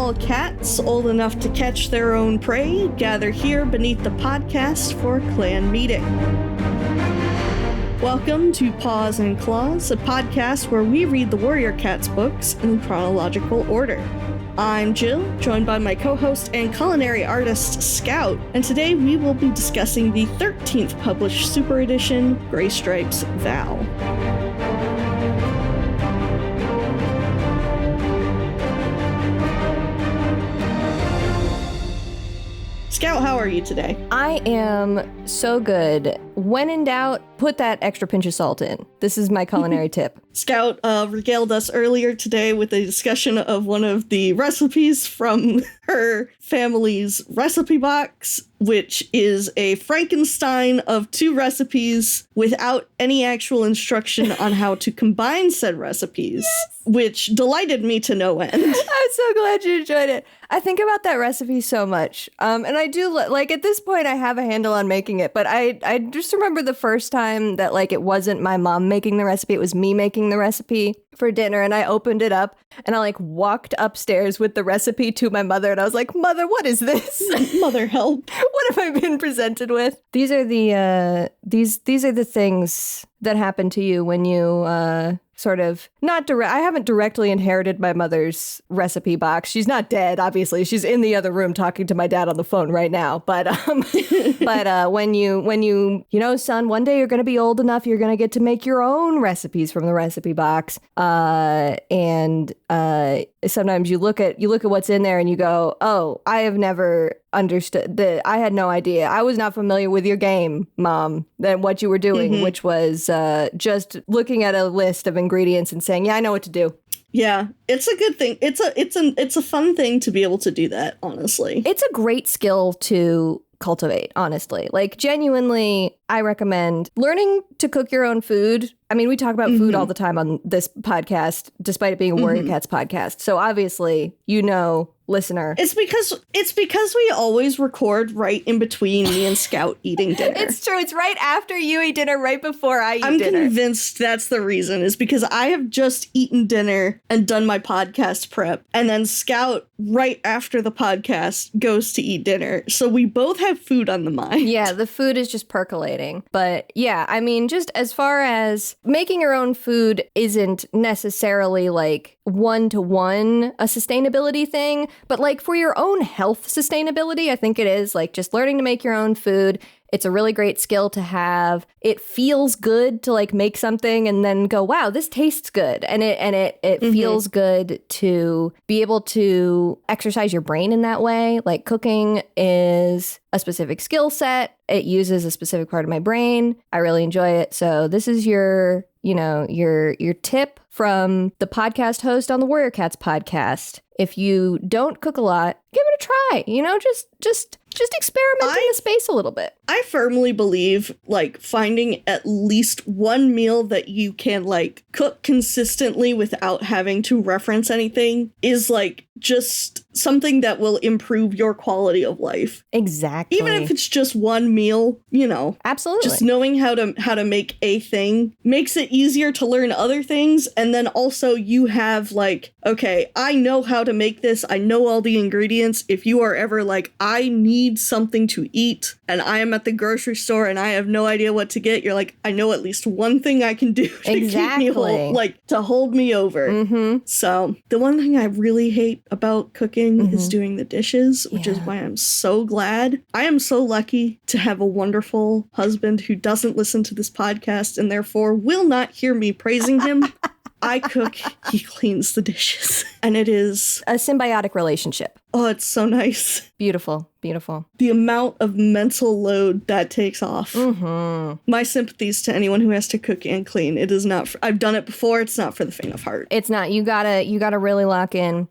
all cats old enough to catch their own prey gather here beneath the podcast for a clan meeting. Welcome to Paws Clause, a podcast where we read the Warrior Cats books in chronological order. I'm Jill, joined by my co-host and culinary artist, Scout, and today we will be discussing the 13th published Super Edition, Graystripe's Vow. Scout, how are you today? I am so good. When in doubt, put that extra pinch of salt in. This is my culinary tip. Scout regaled us earlier today with a discussion of one of the recipes from her family's recipe box, which is a Frankenstein of 2 recipes without any actual instruction on how to combine said recipes, which delighted me to no end. I'm so glad you enjoyed it. I think about that recipe so much. And I do, like, at this point, I have a handle on making it, but I just remember the first time that, like, it wasn't my mom making the recipe, it was me making the recipe for dinner, and I opened it up, and I, like, walked upstairs with the recipe to my mother, and I was like, Mother, what is this? Mother, help. What have I been presented with? These are the, these are the things that happen to you when you, sort of I haven't directly inherited my mother's recipe box. She's not dead, obviously. She's in the other room talking to my dad on the phone right now. But when you son, one day you're going to be old enough, you're going to get to make your own recipes from the recipe box. And sometimes you look at what's in there and you go, oh, I have never understood that. I had no idea. I was not familiar with your game, Mom, than what you were doing, which was just looking at a list of ingredients and saying, yeah, I know what to do. Yeah, it's a good thing. It's a fun thing to be able to do that, honestly. It's a great skill to cultivate, honestly. Like, genuinely, I recommend learning to cook your own food. I mean, we talk about food all the time on this podcast, despite it being a Warrior Cats podcast. So obviously, listener. It's because we always record right in between me and Scout eating dinner. It's true. It's right after you eat dinner, right before I eat dinner. I'm convinced that's the reason, is because I have just eaten dinner and done my podcast prep, and then Scout, right after the podcast, goes to eat dinner. So we both have food on the mind. Yeah, the food is just percolating. But yeah, I mean, just as far as making your own food isn't necessarily like one-to-one a sustainability thing, but like for your own health sustainability, I think it is like just learning to make your own food. It's a really great skill to have. It feels good to like make something and then go, wow, this tastes good. And it feels good to be able to exercise your brain in that way. Like, cooking is a specific skill set. It uses a specific part of my brain. I really enjoy it. So this is your tip from the podcast host on the Warrior Cats podcast. If you don't cook a lot, give it a try. Just experiment in the space a little bit. I firmly believe, like, finding at least one meal that you can, like, cook consistently without having to reference anything is, like, just something that will improve your quality of life. Exactly. Even if it's just one meal, Absolutely. Just knowing how to make a thing makes it easier to learn other things. And then also you have, like, okay, I know how to make this. I know all the ingredients. If you are ever like, I need something to eat and I am at the grocery store and I have no idea what to get, you're like, I know at least one thing I can do to keep me whole, like, to hold me over. So the one thing I really hate about cooking is doing the dishes, which is why I'm so glad. I am so lucky to have a wonderful husband who doesn't listen to this podcast and therefore will not hear me praising him. I cook, he cleans the dishes. And it is a symbiotic relationship. Oh, it's so nice. Beautiful, beautiful. The amount of mental load that takes off. My sympathies to anyone who has to cook and clean. It is not, I've done it before. It's not for the faint of heart. It's not. You gotta really lock in.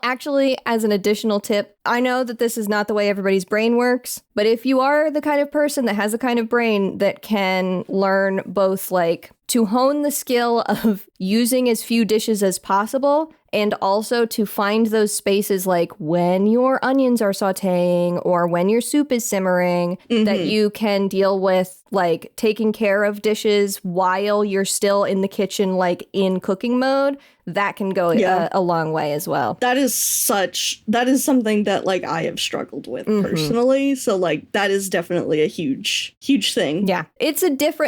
Actually, as an additional tip, I know that this is not the way everybody's brain works, but if you are the kind of person that has the kind of brain that can learn both, like, to hone the skill of using as few dishes as possible, and also to find those spaces, like when your onions are sauteing or when your soup is simmering, that you can deal with like taking care of dishes while you're still in the kitchen, like in cooking mode, that can go a long way as well. That is something that like I have struggled with personally. So like that is definitely a huge thing. Yeah. It's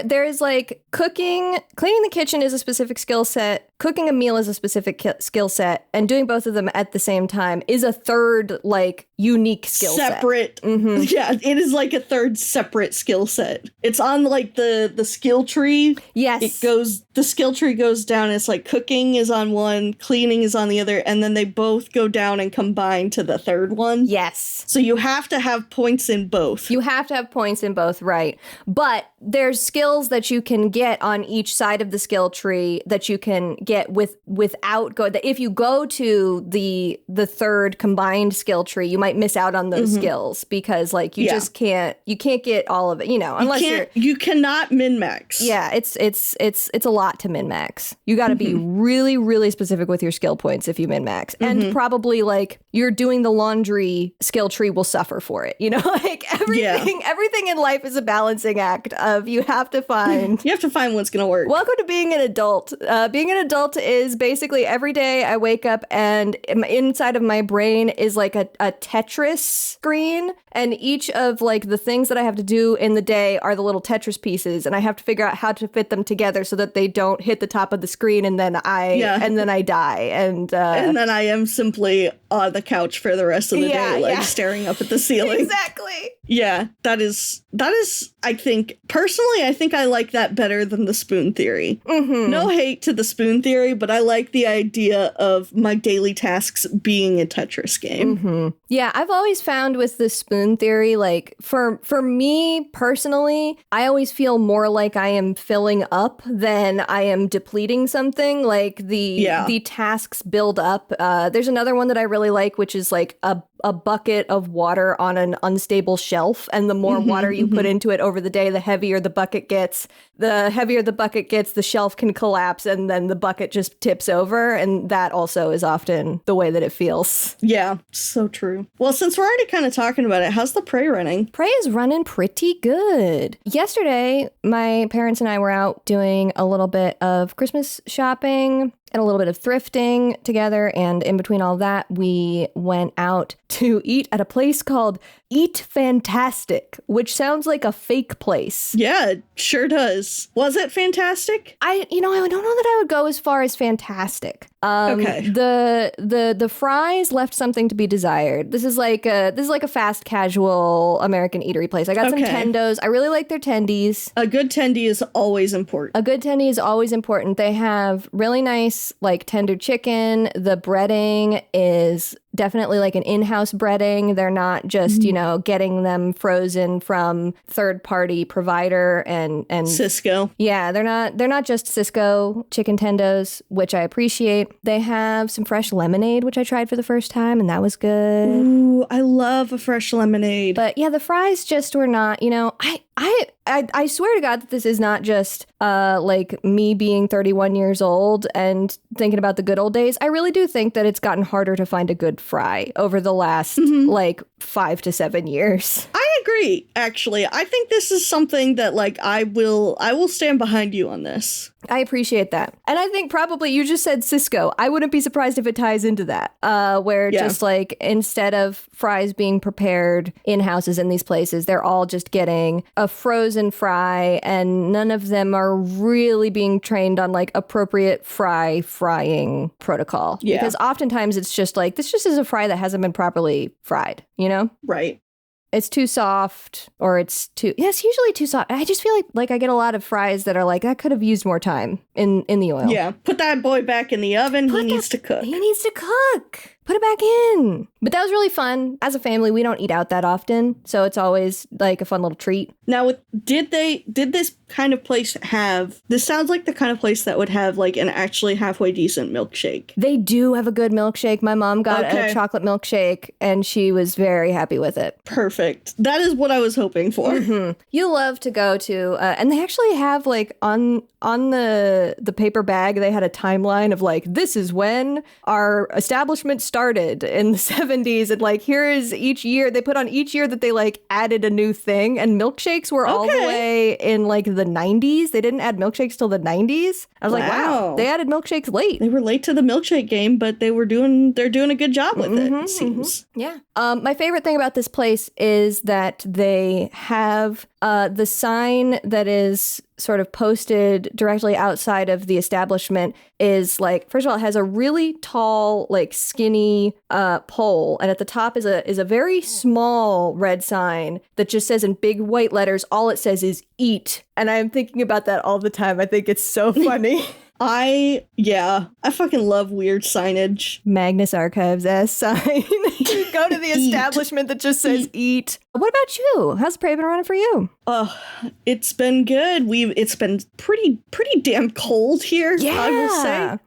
there is like cleaning the kitchen is a specific skill set. Cooking a meal is a specific skill set, and doing both of them at the same time is a third, like, unique skill separate. set. Mm-hmm. Yeah, it is like a third separate skill set. It's on like the skill tree. Yes. The skill tree goes down. It's like cooking is on one, cleaning is on the other, and then they both go down and combine to the third one. Yes. So you have to have points in both. You have to have points in both, right? But there's skills that you can get on each side of the skill tree that you can get without if you go to the third combined skill tree, you might miss out on those skills because like you just can't get all of it, unless you cannot min-max. Yeah, it's a lot to min-max. You got to be really, really specific with your skill points if you min-max. And probably like you're doing the laundry skill tree will suffer for it. Like everything in life is a balancing act of you have to find what's going to work. Welcome to being an adult. Being an adult is basically every day I wake up and inside of my brain is like a Tetris screen, and each of like the things that I have to do in the day are the little Tetris pieces, and I have to figure out how to fit them together so that they don't hit the top of the screen and then I die and then I am simply on the couch for the rest of the day staring up at the ceiling. Exactly. Yeah, that is I think personally I like that better than the spoon theory. No hate to the spoon theory, but I like the idea of my daily tasks being a Tetris game. Yeah, I've always found with the spoon theory, like for me personally, I always feel more like I am filling up than I am depleting something. Like the tasks build up. There's another one that I really like, which is like a bucket of water on an unstable shelf, and the more water you put into it over the day, the heavier the bucket gets. The heavier the bucket gets, the shelf can collapse, and then the bucket just tips over, and that also is often the way that it feels. Yeah, so true. Well, since we're already kind of talking about it, how's the prey running? Prey is running pretty good. Yesterday, my parents and I were out doing a little bit of Christmas shopping and a little bit of thrifting together, and in between all that, we went out to eat at a place called Eat Fantastic, which sounds like a fake place. Yeah, it sure does. Was it fantastic? I don't know that I would go as far as fantastic. Okay. The fries left something to be desired. This is like a fast casual American eatery place. I got some tendos. I really like their tendies. A good tendy is always important. They have really nice like tender chicken. The breading is definitely like an in-house breading. They're not just, getting them frozen from third-party provider and Cisco. Yeah, they're not just Cisco chicken tendos, which I appreciate. They have some fresh lemonade, which I tried for the first time, and that was good. Ooh, I love a fresh lemonade. But yeah, the fries just were not, I swear to God that this is not just like me being 31 years old and thinking about the good old days. I really do think that it's gotten harder to find a good fry over the last like 5 to 7 years. I agree, actually. I think this is something that like I will stand behind you on this. I appreciate that. And I think probably you just said Cisco. I wouldn't be surprised if it ties into that, where just like instead of fries being prepared in houses in these places, they're all just getting a frozen fry, and none of them are really being trained on like appropriate frying protocol. Yeah. Because oftentimes it's just like, this just is a fry that hasn't been properly fried, Right. It's too soft, or it's usually too soft. I just feel like I get a lot of fries that are like, I could have used more time in the oil. Yeah, put that boy back in the oven. He needs to cook. Put it back in. But that was really fun. As a family, we don't eat out that often, so it's always like a fun little treat. Now, did this kind of place have, this sounds like the kind of place that would have like an actually halfway decent milkshake. They do have a good milkshake. My mom got a chocolate milkshake, and she was very happy with it. Perfect. That is what I was hoping for. You love to go to, and they actually have like on the paper bag, they had a timeline of like, this is when our establishment started in the 70s, and like here is each year they put on each year that they like added a new thing, and milkshakes were all the way in like the 90s. They didn't add milkshakes till the 90s. I was like, wow, they added milkshakes late. They were late to the milkshake game, but they're doing a good job with it seems. Yeah. My favorite thing about this place is that they have the sign that is sort of posted directly outside of the establishment is like, first of all, it has a really tall, like skinny pole, and at the top is a very small red sign that just says in big white letters, all it says is eat. And I'm thinking about that all the time. I think it's so funny. I fucking love weird signage. Magnus Archives ass sign. You go to the establishment that just says eat. What about you? How's the parade been running for you? It's been good. It's been pretty damn cold here, I will say.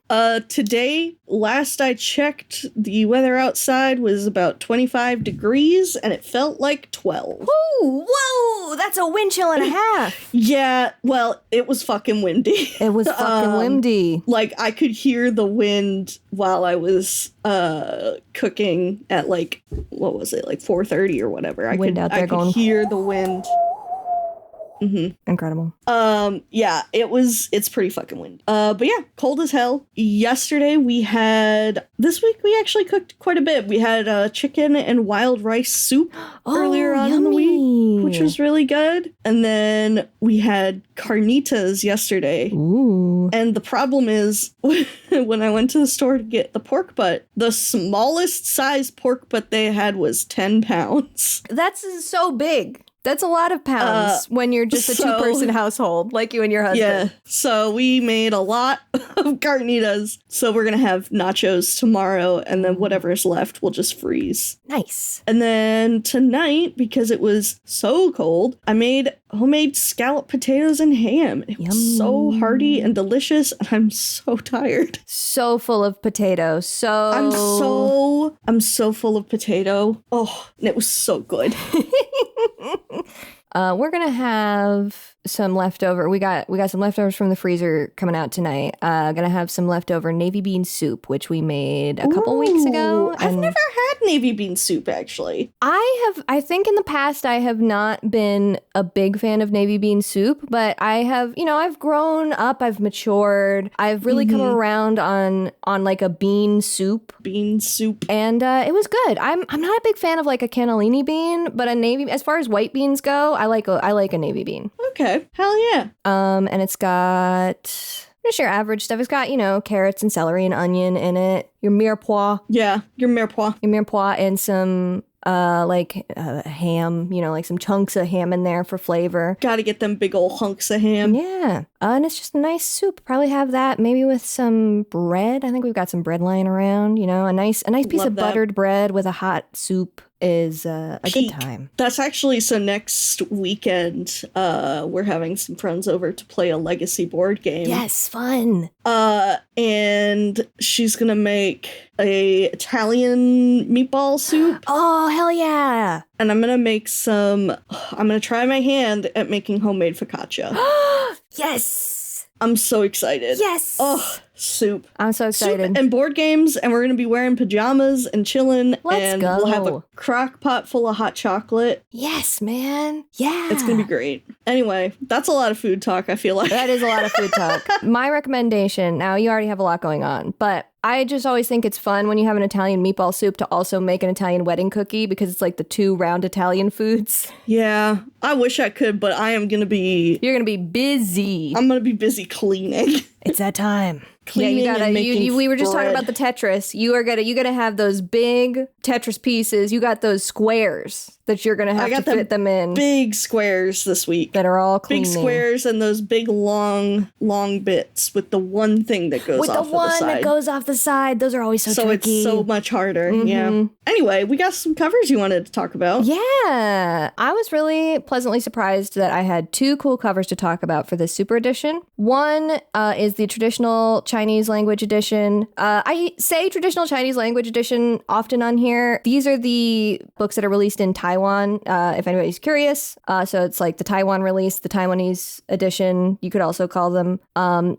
Today, last I checked, the weather outside was about 25 degrees and it felt like 12. Whoa, that's a wind chill and a half. Yeah, well, it was fucking windy. It was fucking windy. Like, I could hear the wind while I was cooking at like, what was it, like 4:30 or whatever. I could hear the wind. Mm-hmm. Incredible. Yeah, it's pretty fucking windy. But yeah, cold as hell. This week we actually cooked quite a bit. We had chicken and wild rice soup earlier on in the week, which was really good. And then we had carnitas yesterday. Ooh. And the problem is, when I went to the store to get the pork butt, the smallest size pork butt they had was 10 pounds. That's so big. That's a lot of pounds when you're just a two-person household, like you and your husband. Yeah, so we made a lot of carnitas. So we're going to have nachos tomorrow, and then whatever's left will just freeze. Nice. And then tonight, because it was so cold, I made homemade scalloped potatoes and ham. It was so hearty and delicious, and I'm so tired. So full of potato. I'm so full of potato. Oh, and it was so good. We're gonna have some leftover. We got some leftovers from the freezer coming out tonight. Gonna have some leftover navy bean soup, which we made a couple weeks ago. I've never had navy bean soup, actually. I think in the past I have not been a big fan of navy bean soup, but I have, I've grown up, I've matured, I've really come around on like a bean soup. And it was good. I'm not a big fan of like a cannellini bean, but as far as white beans go, I like a navy bean. Okay. Hell yeah. And it's got just your average stuff. It's got, carrots and celery and onion in it. Your mirepoix. Yeah, your mirepoix. And some ham, like some chunks of ham in there for flavor. Gotta get them big old hunks of ham. Yeah. And it's just a nice soup. Probably have that maybe with some bread. I think we've got some bread lying around, a nice piece of buttered bread with a hot soup is a good time. That's actually, so next weekend, we're having some friends over to play a legacy board game. Yes, fun. And she's gonna make a Italian meatball soup. Oh, hell yeah. And I'm gonna try my hand at making homemade focaccia. Yes. I'm so excited. Yes. Oh, soup. I'm so excited. Soup and board games, and we're going to be wearing pajamas and chilling. Let's go. We'll have a crock pot full of hot chocolate. Yes, man. Yeah. It's going to be great. Anyway, that's a lot of food talk, I feel like. That is a lot of food talk. My recommendation, now you already have a lot going on, but I just always think it's fun when you have an Italian meatball soup to also make an Italian wedding cookie, because it's like the two round Italian foods. Yeah, I wish I could, but You're going to be busy. I'm going to be busy cleaning. It's that time. Cleaning and making we were just bread. talking about the Tetris. You're gonna have those big Tetris pieces. You got those squares that you're gonna have to fit them in. Big squares this week that are all cleaning. Big squares and those big long bits with the one thing that goes off the side. With the one that goes off the side. Those are always so tricky. It's so much harder. Yeah. Anyway, we got some covers you wanted to talk about. Yeah. I was really pleasantly surprised that I had two cool covers to talk about for this Super Edition. One is the traditional Chinese language edition. I say traditional Chinese language edition often on here. These are the books that are released in Taiwan, if anybody's curious. So it's like the Taiwan release, the Taiwanese edition, you could also call them.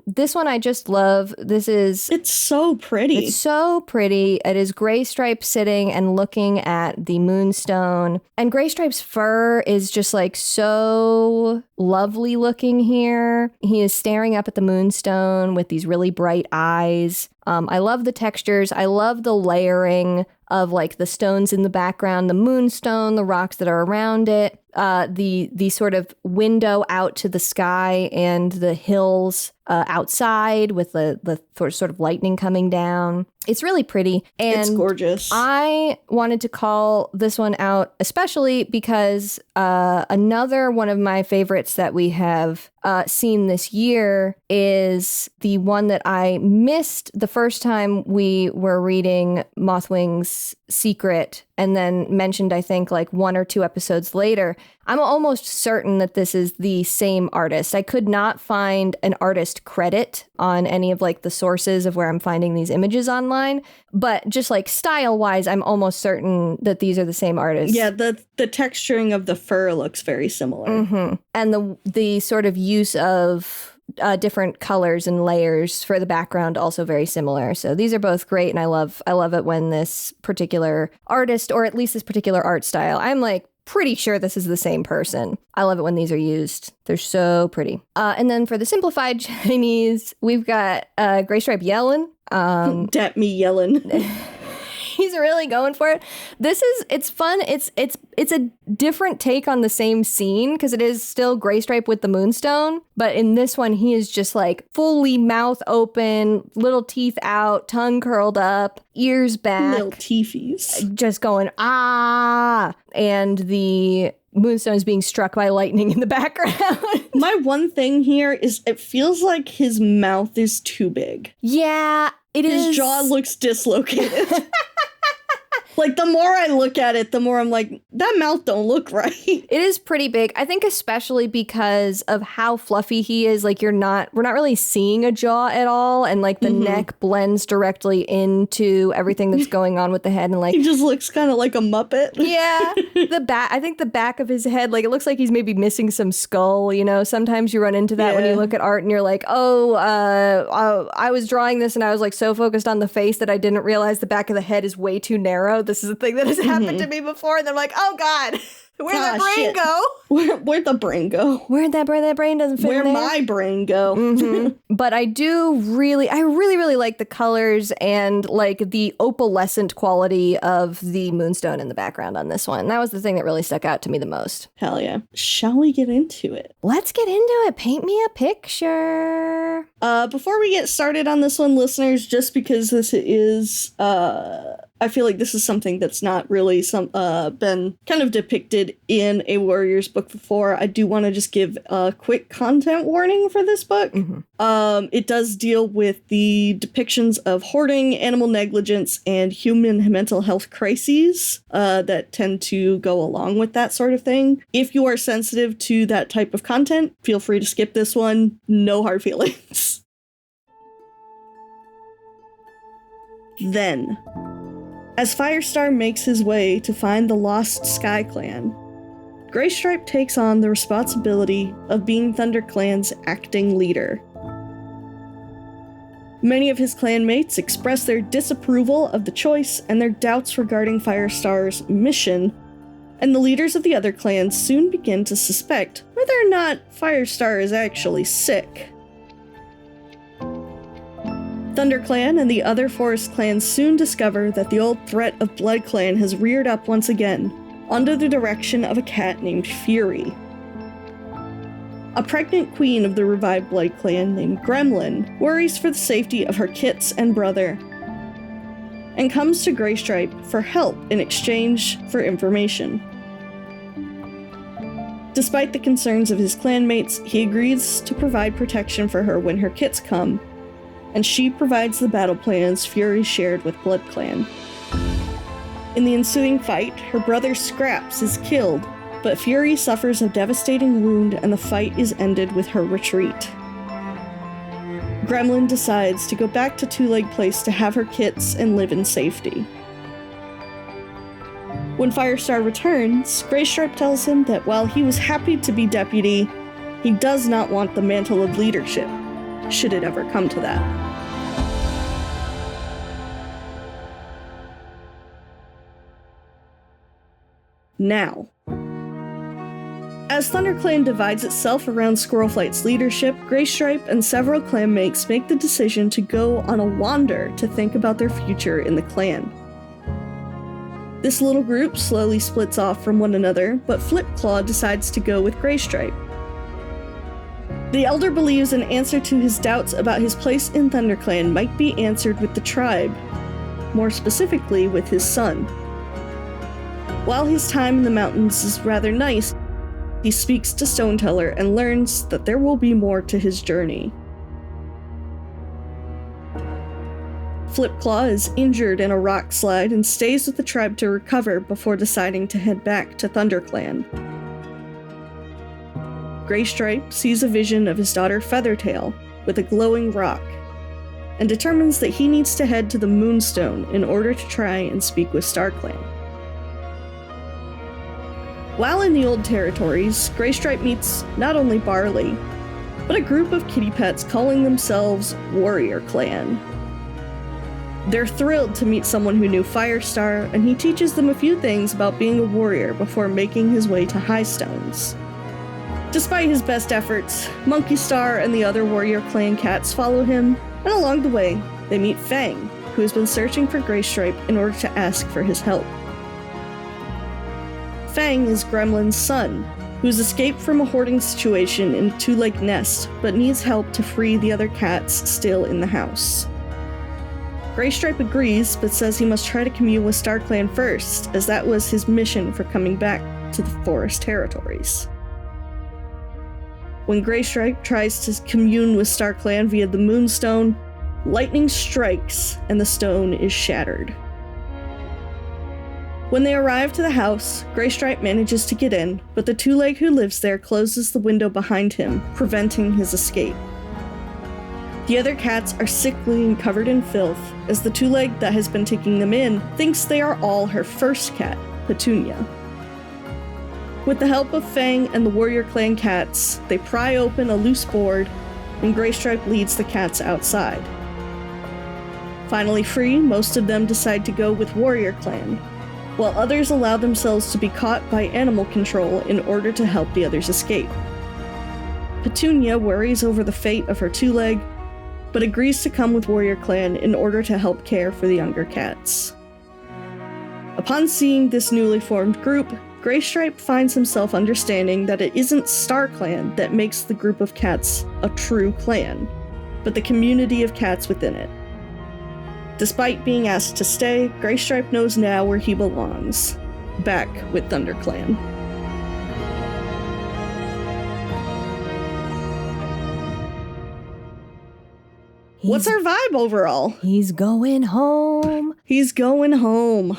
This one I just love. It's so pretty. It's so pretty. It is Graystripe sitting and looking at the moonstone. And Graystripe's fur is just like so lovely looking here. He is staring up at the moonstone with these really bright eyes. I love the textures. I love the layering of like the stones in the background, the moonstone, the rocks that are around it, the sort of window out to the sky and the hills outside with the sort of lightning coming down. It's really pretty. And it's gorgeous. I wanted to call this one out, especially because another one of my favorites that we have seen this year is the one that I missed the first time we were reading Mothwing's Secret and then mentioned, I think, like 1 or 2 episodes later. I'm almost certain that this is the same artist. I could not find an artist credit on any of like the sources of where I'm finding these images online, but just like style wise, I'm almost certain that these are the same artist. Yeah, the texturing of the fur looks very similar. Mm-hmm. And the sort of use of different colors and layers for the background also very similar. So these are both great, and I love it when this particular artist, or at least this particular art style, I'm like pretty sure this is the same person. I love it when these are used. They're so pretty. And then for the simplified Chinese, we've got Graystripe yelling. Dat me yelling. He's really going for it. It's fun. It's a different take on the same scene because it is still Graystripe with the moonstone. But in this one, he is just like fully mouth open, little teeth out, tongue curled up, ears back. Little teethies. Just going, ah. And the moonstone is being struck by lightning in the background. My one thing here is it feels like his mouth is too big. Yeah, it is. His jaw looks dislocated. Like, the more I look at it, the more I'm like, that mouth don't look right. It is pretty big. I think especially because of how fluffy he is. Like, we're not really seeing a jaw at all. And, like, the neck blends directly into everything that's going on with the head. And, like... He just looks kind of like a Muppet. Yeah. I think the back of his head, like, it looks like he's maybe missing some skull, you know? Sometimes you run into that when you look at art and you're like, I was drawing this and I was, like, so focused on the face that I didn't realize the back of the head is way too narrow. This is a thing that has happened to me before, and I'm like, oh god, where'd the brain go? Where'd the brain go? Where'd that brain doesn't fit in there? Where'd my brain go? Mm-hmm. But I really like the colors and like the opalescent quality of the moonstone in the background on this one. That was the thing that really stuck out to me the most. Hell yeah. Shall we get into it? Let's get into it. Paint me a picture. Before we get started on this one, listeners, just because this is I feel like this is something that's not really been kind of depicted in a Warriors book before. I do want to just give a quick content warning for this book. It does deal with the depictions of hoarding, animal negligence, and human mental health crises that tend to go along with that sort of thing. If you are sensitive to that type of content, feel free to skip this one. No hard feelings. Then, as Firestar makes his way to find the lost Sky Clan, Graystripe takes on the responsibility of being ThunderClan's acting leader. Many of his clanmates express their disapproval of the choice and their doubts regarding Firestar's mission, and the leaders of the other clans soon begin to suspect whether or not Firestar is actually sick. ThunderClan and the other forest clans soon discover that the old threat of BloodClan has reared up once again, under the direction of a cat named Fury. A pregnant queen of the revived BloodClan named Gremlin worries for the safety of her kits and brother, and comes to Graystripe for help in exchange for information. Despite the concerns of his clanmates, he agrees to provide protection for her when her kits come, and she provides the battle plans Fury shared with BloodClan. In the ensuing fight, her brother Scraps is killed, but Fury suffers a devastating wound and the fight is ended with her retreat. Gremlin decides to go back to Two-Leg Place to have her kits and live in safety. When Firestar returns, Graystripe tells him that while he was happy to be deputy, he does not want the mantle of leadership, should it ever come to that. Now, as ThunderClan divides itself around Squirrelflight's leadership, Graystripe and several clanmates make the decision to go on a wander to think about their future in the clan. This little group slowly splits off from one another, but Flipclaw decides to go with Graystripe. The Elder believes an answer to his doubts about his place in ThunderClan might be answered with the tribe, more specifically with his son. While his time in the mountains is rather nice, he speaks to Stoneteller and learns that there will be more to his journey. Flipclaw is injured in a rock slide and stays with the tribe to recover before deciding to head back to ThunderClan. Graystripe sees a vision of his daughter Feathertail with a glowing rock, and determines that he needs to head to the Moonstone in order to try and speak with StarClan. While in the Old Territories, Graystripe meets not only Barley, but a group of kitty pets calling themselves WarriorClan. They're thrilled to meet someone who knew Firestar, and he teaches them a few things about being a warrior before making his way to Highstones. Despite his best efforts, Monkey Star and the other WarriorClan cats follow him, and along the way, they meet Fang, who has been searching for Graystripe in order to ask for his help. Fang is Gremlin's son, who's escaped from a hoarding situation in a two-leg nest, but needs help to free the other cats still in the house. Graystripe agrees, but says he must try to commune with StarClan first, as that was his mission for coming back to the Forest Territories. When Graystripe tries to commune with StarClan via the Moonstone, lightning strikes and the stone is shattered. When they arrive to the house, Graystripe manages to get in, but the two-leg who lives there closes the window behind him, preventing his escape. The other cats are sickly and covered in filth, as the two-leg that has been taking them in thinks they are all her first cat, Petunia. With the help of Fang and the WarriorClan cats, they pry open a loose board, and Graystripe leads the cats outside. Finally free, most of them decide to go with WarriorClan, while others allow themselves to be caught by animal control in order to help the others escape. Petunia worries over the fate of her two-leg, but agrees to come with WarriorClan in order to help care for the younger cats. Upon seeing this newly formed group, Graystripe finds himself understanding that it isn't StarClan that makes the group of cats a true clan, but the community of cats within it. Despite being asked to stay, Graystripe knows now where he belongs, back with ThunderClan. What's our vibe overall? He's going home. He's going home.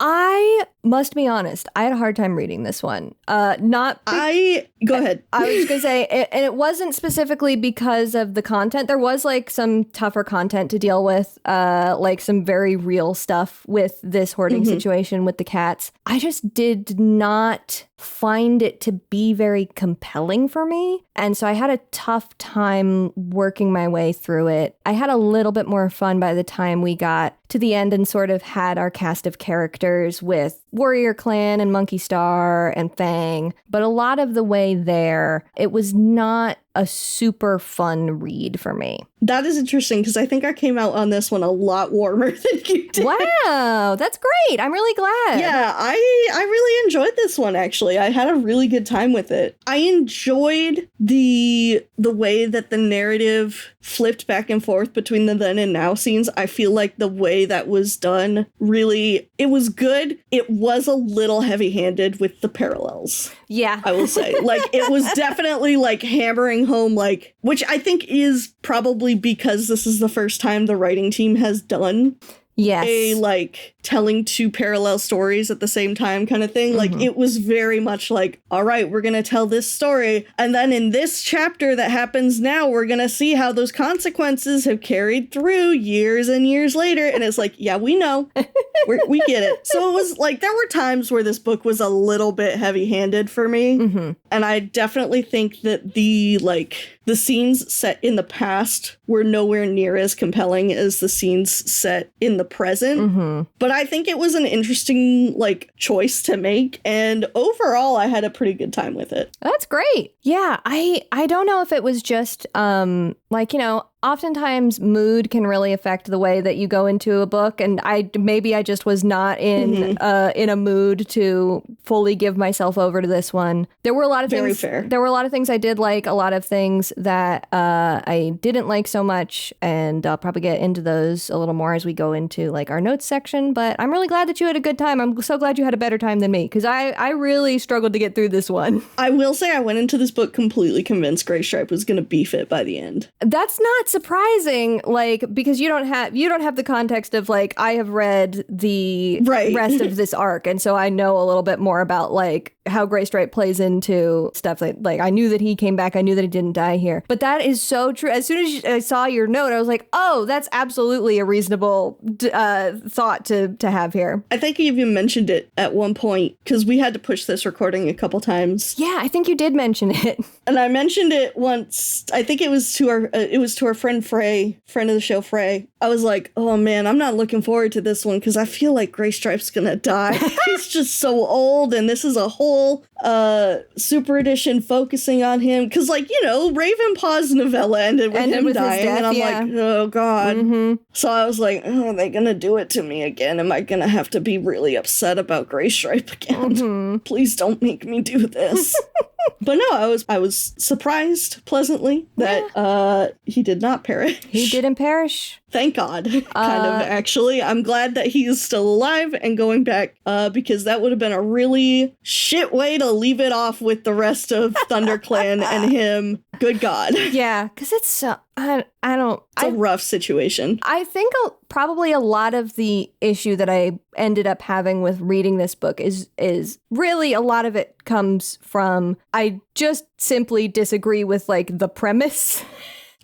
I must be honest. I had a hard time reading this one. Go ahead. I was just gonna say, and it wasn't specifically because of the content. There was like some tougher content to deal with, like some very real stuff with this hoarding situation with the cats. I just did not find it to be very compelling for me. And so I had a tough time working my way through it. I had a little bit more fun by the time we got to the end and sort of had our cast of characters with WarriorClan and Monkey Star and Fang. But a lot of the way there, it was not a super fun read for me. That is interesting because I think I came out on this one a lot warmer than you did. Wow, that's great. I'm really glad. Yeah, I really enjoyed this one, actually. I had a really good time with it. I enjoyed the way that the narrative flipped back and forth between the then and now scenes. I feel like the way that was done really, it was good. It was a little heavy-handed with the parallels. Yeah. I will say. Like, it was definitely like hammering home, like, which I think is probably because this is the first time the writing team has done Yes. a like telling two parallel stories at the same time kind of thing. Like it was very much like, all right, we're going to tell this story. And then in this chapter that happens now, we're going to see how those consequences have carried through years and years later. And it's like, yeah, we know. We get it. So it was like, there were times where this book was a little bit heavy handed for me. And I definitely think that the scenes set in the past were nowhere near as compelling as the scenes set in the present. But I think it was an interesting choice to make, and overall I had a pretty good time with it. That's great. Yeah, I don't know if it was just oftentimes mood can really affect the way that you go into a book, and I just was not in a mood to fully give myself over to this one. There were a lot of Very things. fair. There were a lot of things I did like, a lot of things that I didn't like so much, and I'll probably get into those a little more as we go into our notes section. But I'm really glad that you had a good time. I'm so glad you had a better time than me, because I really struggled to get through this one. I will say I went into this book completely convinced Graystripe was going to beef it by the end. That's not surprising, because you don't have the context of I have read the rest of this arc, and so I know a little bit more about how Graystripe plays into stuff. I knew that he came back, I knew that he didn't die here. But that is so true. As soon as I saw your note, I was like, oh, that's absolutely a reasonable thought to have here. I think you even mentioned it at one point, because we had to push this recording a couple times. Yeah, I think you did mention it. And I mentioned it once. I think it was to our friend Frey, friend of the show Frey. I was like, oh man, I'm not looking forward to this one because I feel like Graystripe's gonna die. He's just so old, and this is a whole super edition focusing on him. Because Raven Paw's novella ended with him dying, death, and I'm like, oh god. So I was like, oh, are they gonna do it to me again? Am I gonna have to be really upset about Graystripe again? Please don't make me do this. But no, I was surprised pleasantly that he did not perish. He didn't perish. Thank God, kind of, actually. I'm glad that he is still alive and going back, because that would have been a really shit way to leave it off with the rest of ThunderClan and him. Good God. Yeah, because it's I don't... It's a rough situation. I think probably a lot of the issue that I ended up having with reading this book is really a lot of it comes from I just simply disagree with the premise.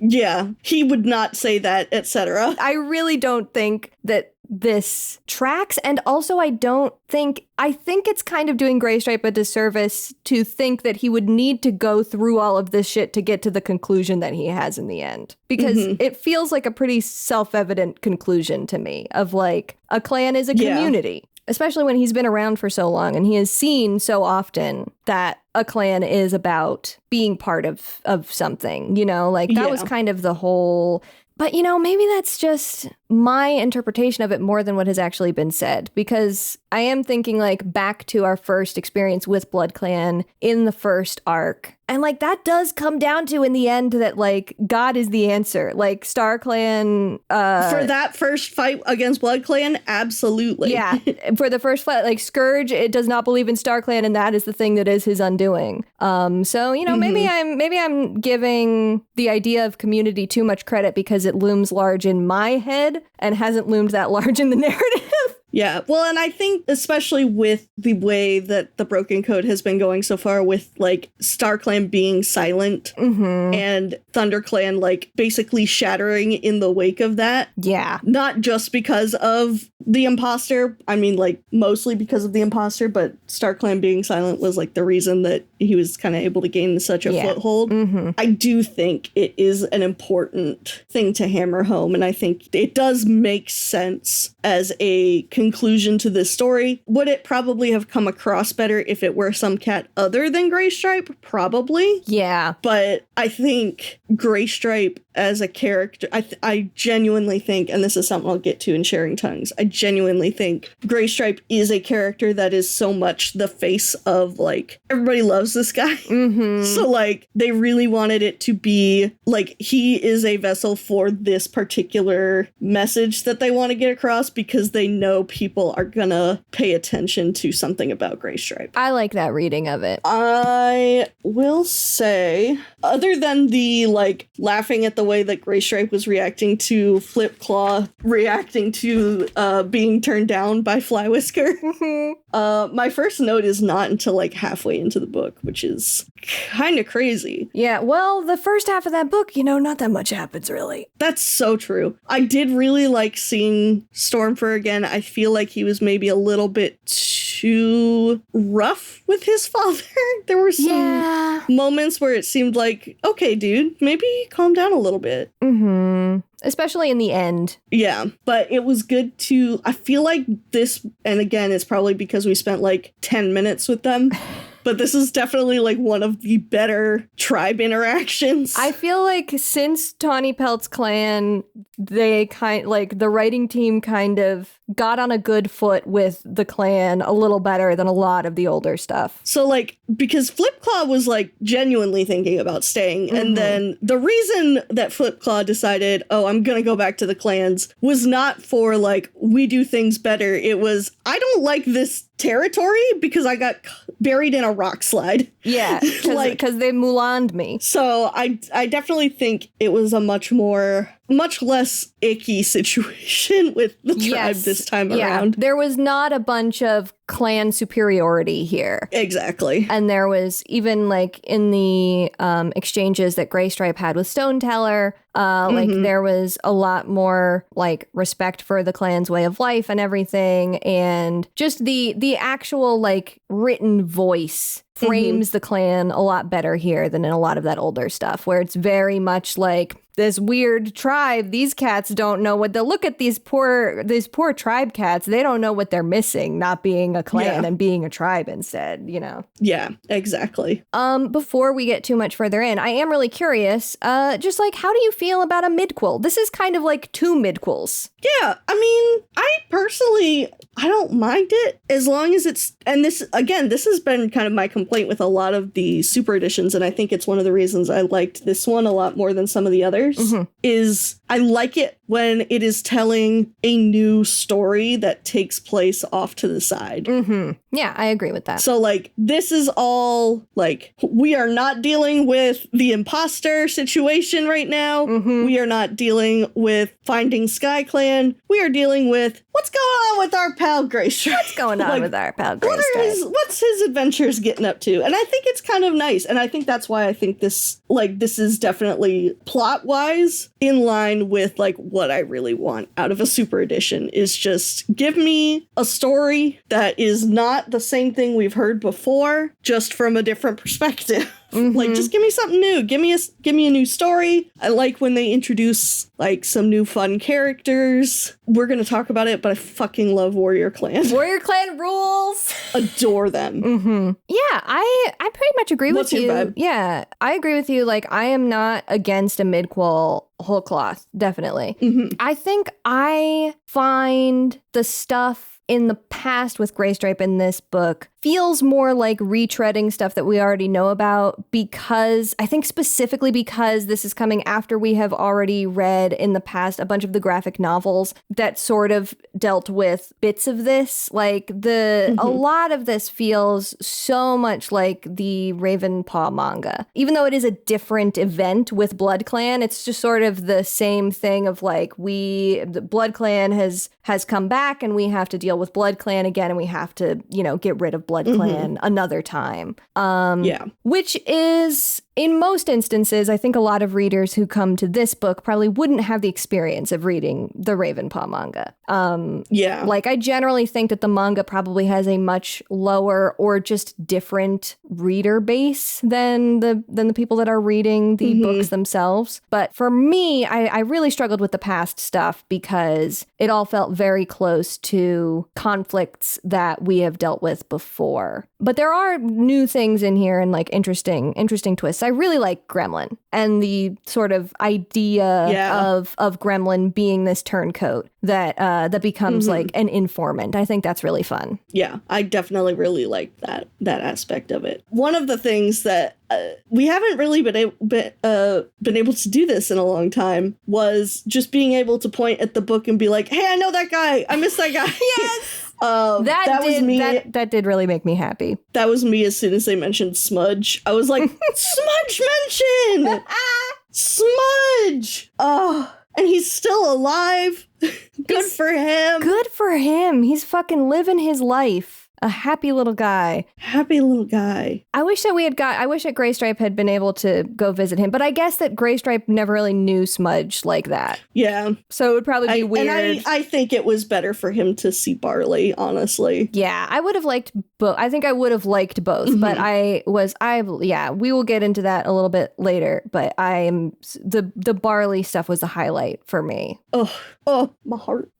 Yeah, he would not say that, etc. I really don't think that this tracks, and also I think it's kind of doing Graystripe a disservice to think that he would need to go through all of this shit to get to the conclusion that he has in the end, because it feels like a pretty self-evident conclusion to me of a clan is a community. Especially when he's been around for so long and he has seen so often that a clan is about being part of something, that was kind of the whole... But, maybe that's just my interpretation of it more than what has actually been said, because I am thinking back to our first experience with BloodClan in the first arc. And that does come down to in the end that God is the answer. StarClan for that first fight against BloodClan, absolutely. Yeah. For the first fight, Scourge, it does not believe in StarClan, and that is the thing that is his undoing. So, maybe I'm giving the idea of community too much credit because it looms large in my head and hasn't loomed that large in the narrative. Yeah, well, and I think especially with the way that the Broken Code has been going so far with, StarClan being silent and ThunderClan, basically shattering in the wake of that. Yeah. Not just because of the imposter. I mean, mostly because of the imposter, but StarClan being silent was, the reason that he was kind of able to gain such a foothold. I do think it is an important thing to hammer home, and I think it does make sense as a conclusion to this story. Would it probably have come across better if it were some cat other than Graystripe? Probably. Yeah. But I think Graystripe as a character, I genuinely think, and this is something I'll get to in Sharing Tongues, I genuinely think Graystripe is a character that is so much the face of, everybody loves this guy. So, they really wanted it to be, he is a vessel for this particular message that they want to get across, because they know people are gonna pay attention to something about Graystripe. I like that reading of it. I will say, other than the like laughing at the way that Graystripe was reacting to Flipclaw reacting to being turned down by Flywhisker, my first note is not until like halfway into the book, which is kind of crazy. Yeah, well, the first half of that book, not that much happens really. That's so true. I did really like seeing Stormfur again. I feel like he was maybe a little bit too rough with his father. There were some moments where it seemed like, okay, dude, maybe calm down a little bit. Especially in the end. Yeah, but it was good to, I feel like this, and again, it's probably because we spent like 10 minutes with them, but this is definitely like one of the better tribe interactions. I feel like since Tawny Pelt's clan, the writing team kind of got on a good foot with the clan a little better than a lot of the older stuff. So like, because Flipclaw was like genuinely thinking about staying, and then the reason that Flipclaw decided, oh, I'm gonna go back to the clans, was not for like, we do things better. It was, I don't like this territory because I got buried in a rock slide. Yeah, because they Mulan'd me. So I definitely think it was a much less icky situation with the tribe this time around. There was not a bunch of clan superiority here. Exactly. And there was even like in the exchanges that Graystripe had with Stoneteller, like there was a lot more like respect for the clan's way of life and everything, and just the actual like written voice frames the clan a lot better here than in a lot of that older stuff, where it's very much like this weird tribe. These cats don't know what they look at these poor tribe cats. They don't know what they're missing, not being a clan and being a tribe instead, Yeah, exactly. Before we get too much further in, I am really curious, just like, how do you feel about a midquel? This is kind of like two midquels. Yeah, I mean, I don't mind it as long as it's, and this has been kind of my complaint with a lot of the super editions, and I think it's one of the reasons I liked this one a lot more than some of the others, is I like it when it is telling a new story that takes place off to the side. Yeah, I agree with that. So, like, this is all, like, we are not dealing with the imposter situation right now. We are not dealing with finding SkyClan. We are dealing with what's going on with our pal Graystripe. What's going on with our pal Graystripe? What's his adventures getting up to? And I think it's kind of nice. And I think that's why I think this is definitely plot-wise in line with, like, what I really want out of a super edition, is just give me a story that is not the same thing we've heard before, just from a different perspective. Like, just give me something new. Give me a new story. I like when they introduce, like, some new fun characters. We're gonna talk about it, but I fucking love WarriorClan. WarriorClan rules! Adore them. Yeah, I pretty much agree What's with you. your vibe? Yeah, I agree with you. Like, I am not against a midquel whole cloth, definitely. I think I find the stuff in the past with Graystripe in this book feels more like retreading stuff that we already know about, because I think specifically because this is coming after we have already read in the past a bunch of the graphic novels that sort of dealt with bits of this. Like a lot of this feels so much like the Ravenpaw manga. Even though it is a different event with Blood Clan, it's just sort of the same thing of like, the Blood Clan has come back and we have to deal with Blood Clan again, and we have to, get rid of Blood Clan another time. Which is, in most instances, I think a lot of readers who come to this book probably wouldn't have the experience of reading the Ravenpaw manga. Like, I generally think that the manga probably has a much lower or just different reader base than the people that are reading the books themselves. But for me, I really struggled with the past stuff because it all felt very close to conflicts that we have dealt with before. But there are new things in here and like interesting twists. I really like Gremlin and the sort of idea of Gremlin being this turncoat that becomes like an informant. I think that's really fun. Yeah, I definitely really like that aspect of it. One of the things that we haven't really been able to do this in a long time was just being able to point at the book and be like, hey, I know that guy. I miss that guy. Yes. That was me. That did really make me happy. That was me as soon as they mentioned Smudge. I was like, Smudge mention! Smudge! Oh, and he's still alive. Good for him. Good for him. He's fucking living his life. A happy little guy. Happy little guy. I wish that Graystripe had been able to go visit him, but I guess that Graystripe never really knew Smudge like that. Yeah. So it would probably be weird. And I think it was better for him to see Barley, honestly. Yeah, I would have liked both. I think I would have liked both, but we will get into that a little bit later, but the Barley stuff was the highlight for me. Oh, my heart.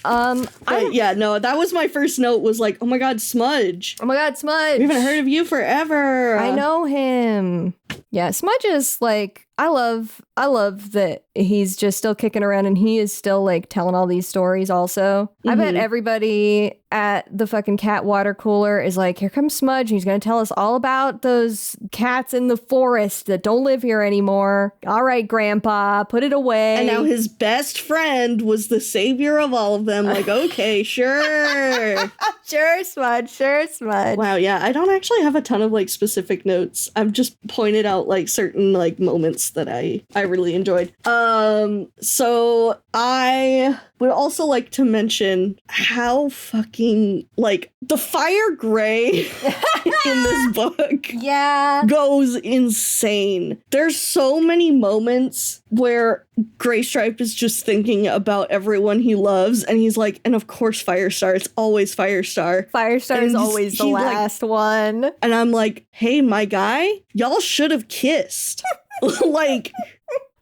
That was my first note, was like, oh my god, Smudge. Oh my god, Smudge. We haven't heard of you forever. I know him. Yeah, Smudge is like, I love that he's just still kicking around and he is still like telling all these stories also. I bet everybody at the fucking cat water cooler is like, here comes Smudge and he's going to tell us all about those cats in the forest that don't live here anymore. All right, Grandpa, put it away. And now his best friend was the savior of all of them. Like, okay, sure. Sure, Smudge. Wow, yeah, I don't actually have a ton of like specific notes. I've just pointed out like certain like moments that I really enjoyed. So I would also like to mention how fucking like the fire gray in this book goes insane. There's so many moments where Graystripe is just thinking about everyone he loves, and he's like, and of course Firestar, it's always Firestar. Firestar is always the last one. And I'm like, hey, my guy, y'all should have kissed. Like,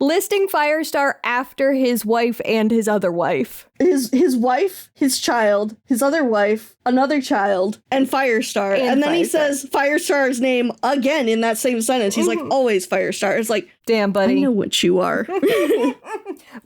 listing Firestar after his wife and his other wife. His wife, his child, his other wife, another child, and Firestar. And then he says Firestar's name again in that same sentence. He's like, always Firestar. It's like, damn, buddy. I know what you are.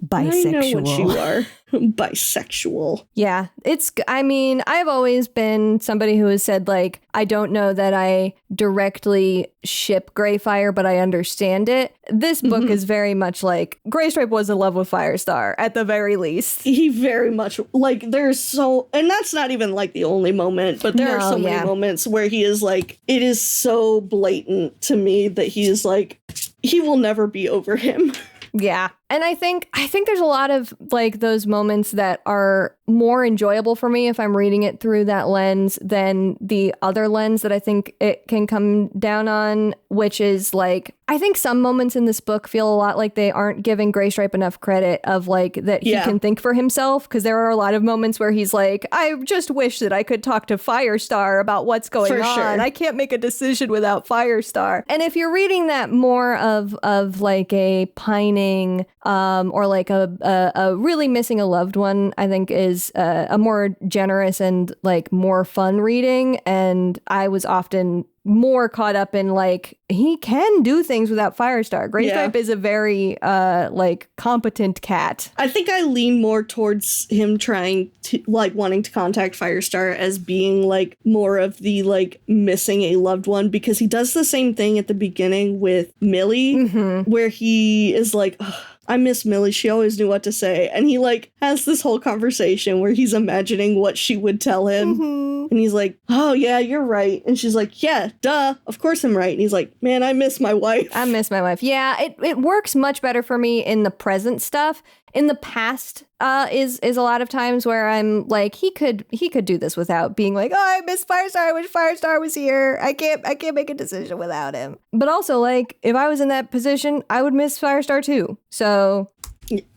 Bisexual. I know what you are. Bisexual. Yeah, I've always been somebody who has said, like, I don't know that I directly ship Greyfire, but I understand it. This book is very much like, Graystripe was in love with Firestar, at the very least. He very much, like, and that's not even, like, the only moment, but there are so many moments where he is, like, it is so blatant to me that he is, like, he will never be over him. Yeah. And I think there's a lot of like those moments that are more enjoyable for me if I'm reading it through that lens than the other lens that I think it can come down on, which is like, I think some moments in this book feel a lot like they aren't giving Graystripe enough credit of like that he can think for himself, because there are a lot of moments where he's like, I just wish that I could talk to Firestar about what's going on. Sure. I can't make a decision without Firestar. And if you're reading that more of like a pining or like a really missing a loved one, I think is a more generous and like more fun reading. And I was often more caught up in like, he can do things without Firestar. Graystripe is a very like competent cat. I think I lean more towards him trying to like wanting to contact Firestar as being like more of the like missing a loved one, because he does the same thing at the beginning with Millie, where he is like, I miss Millie. She always knew what to say. And he like has this whole conversation where he's imagining what she would tell him. And he's like, oh yeah, you're right. And she's like, yeah, duh. Of course I'm right. And he's like, man, I miss my wife. I miss my wife. Yeah, it works much better for me in the present stuff. In the past is a lot of times where I'm like, he could do this without being like, oh, I miss Firestar. I wish Firestar was here. I can't make a decision without him. But also, like, if I was in that position, I would miss Firestar too. So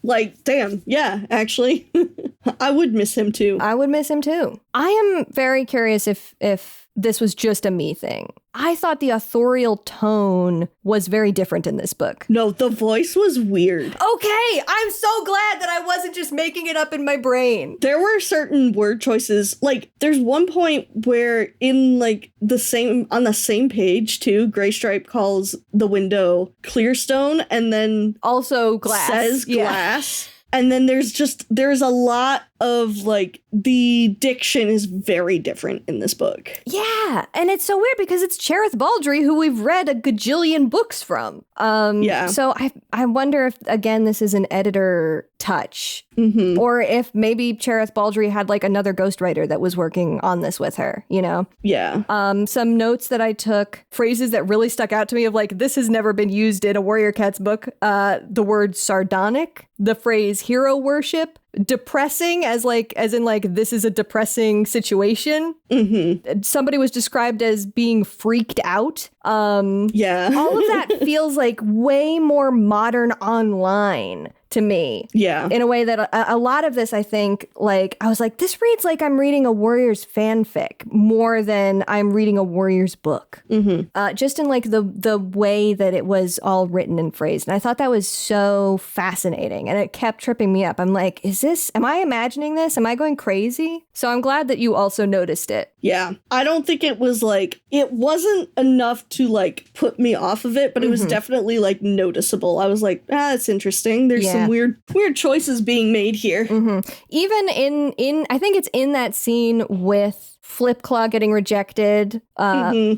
Like, damn, yeah, actually. I would miss him too. I would miss him too. I am very curious if this was just a me thing. I thought the authorial tone was very different in this book. No, the voice was weird. Okay, I'm so glad that I wasn't just making it up in my brain. There were certain word choices. Like, there's one point where on the same page too, Graystripe calls the window Clearstone and then also glass. Says glass. And then there's a lot of, like, the diction is very different in this book. Yeah, and it's so weird because it's Cherith Baldry, who we've read a gajillion books from. So I wonder if, again, this is an editor touch. Mm-hmm. Or if maybe Cherith Baldry had, like, another ghostwriter that was working on this with her, you know? Yeah. Some notes that I took, phrases that really stuck out to me of, like, this has never been used in a Warrior Cats book. The word sardonic, the phrase hero worship, depressing as in this is a depressing situation. Mm-hmm. Somebody was described as being freaked out. Yeah. All of that feels like way more modern online to me. Yeah. In a way that a lot of this, I think, like, I was like, this reads like I'm reading a Warriors fanfic more than I'm reading a Warriors book. Mm-hmm. Just in, like, the way that it was all written and phrased. And I thought that was so fascinating. And it kept tripping me up. I'm like, am I imagining this? Am I going crazy? So I'm glad that you also noticed it. Yeah. I don't think it was, like, it wasn't enough to, like, put me off of it, but it was definitely, like, noticeable. I was like, it's interesting. There's some weird choices being made here. Mm-hmm. Even in I think it's in that scene with Flipclaw getting rejected by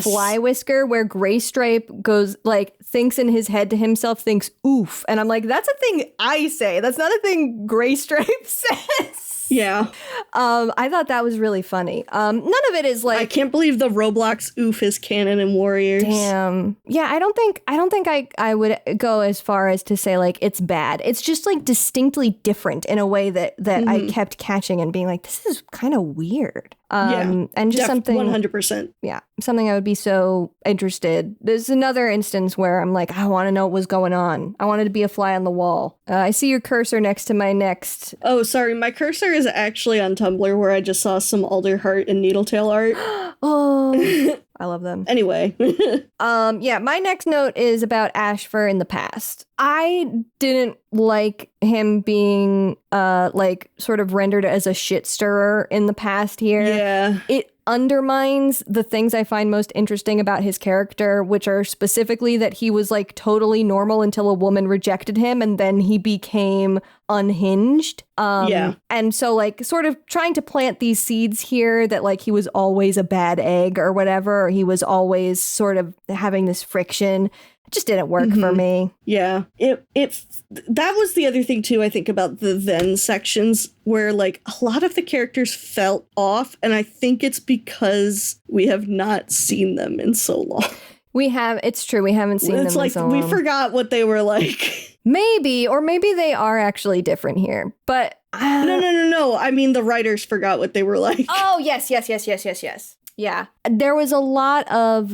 Fly Whisker, where Graystripe goes, like, thinks in his head to himself, thinks, oof. And I'm like, that's a thing I say. That's not a thing Graystripe says. Yeah. I thought that was really funny. None of it is like, I can't believe the Roblox oof is canon in Warriors. Damn. Yeah, I don't think I would go as far as to say, like, it's bad. It's just, like, distinctly different in a way that I kept catching and being like, this is kind of weird. And just something 100%. Yeah, something I would be so interested. There's another instance where I'm like, I want to know what was going on. I wanted to be a fly on the wall. I see your cursor next to my next. Oh, sorry. My cursor is actually on Tumblr, where I just saw some Alderheart and Needletail art. Oh, I love them. Anyway. Yeah, my next note is about Ashfur in the past. I didn't like him being, like, sort of rendered as a shit stirrer in the past here. Yeah. It undermines the things I find most interesting about his character, which are specifically that he was, like, totally normal until a woman rejected him, and then he became unhinged. And so, like, sort of trying to plant these seeds here that, like, he was always a bad egg or whatever, or he was always sort of having this friction. It just didn't work for me. Yeah. That was the other thing too, I think, about the then sections, where, like, a lot of the characters felt off, and I think it's because we have not seen them in so long. It's true, we haven't seen them in so long. It's like, we forgot what they were like. Maybe they are actually different here, but... No. I mean, the writers forgot what they were like. Oh, yes. Yeah. There was a lot of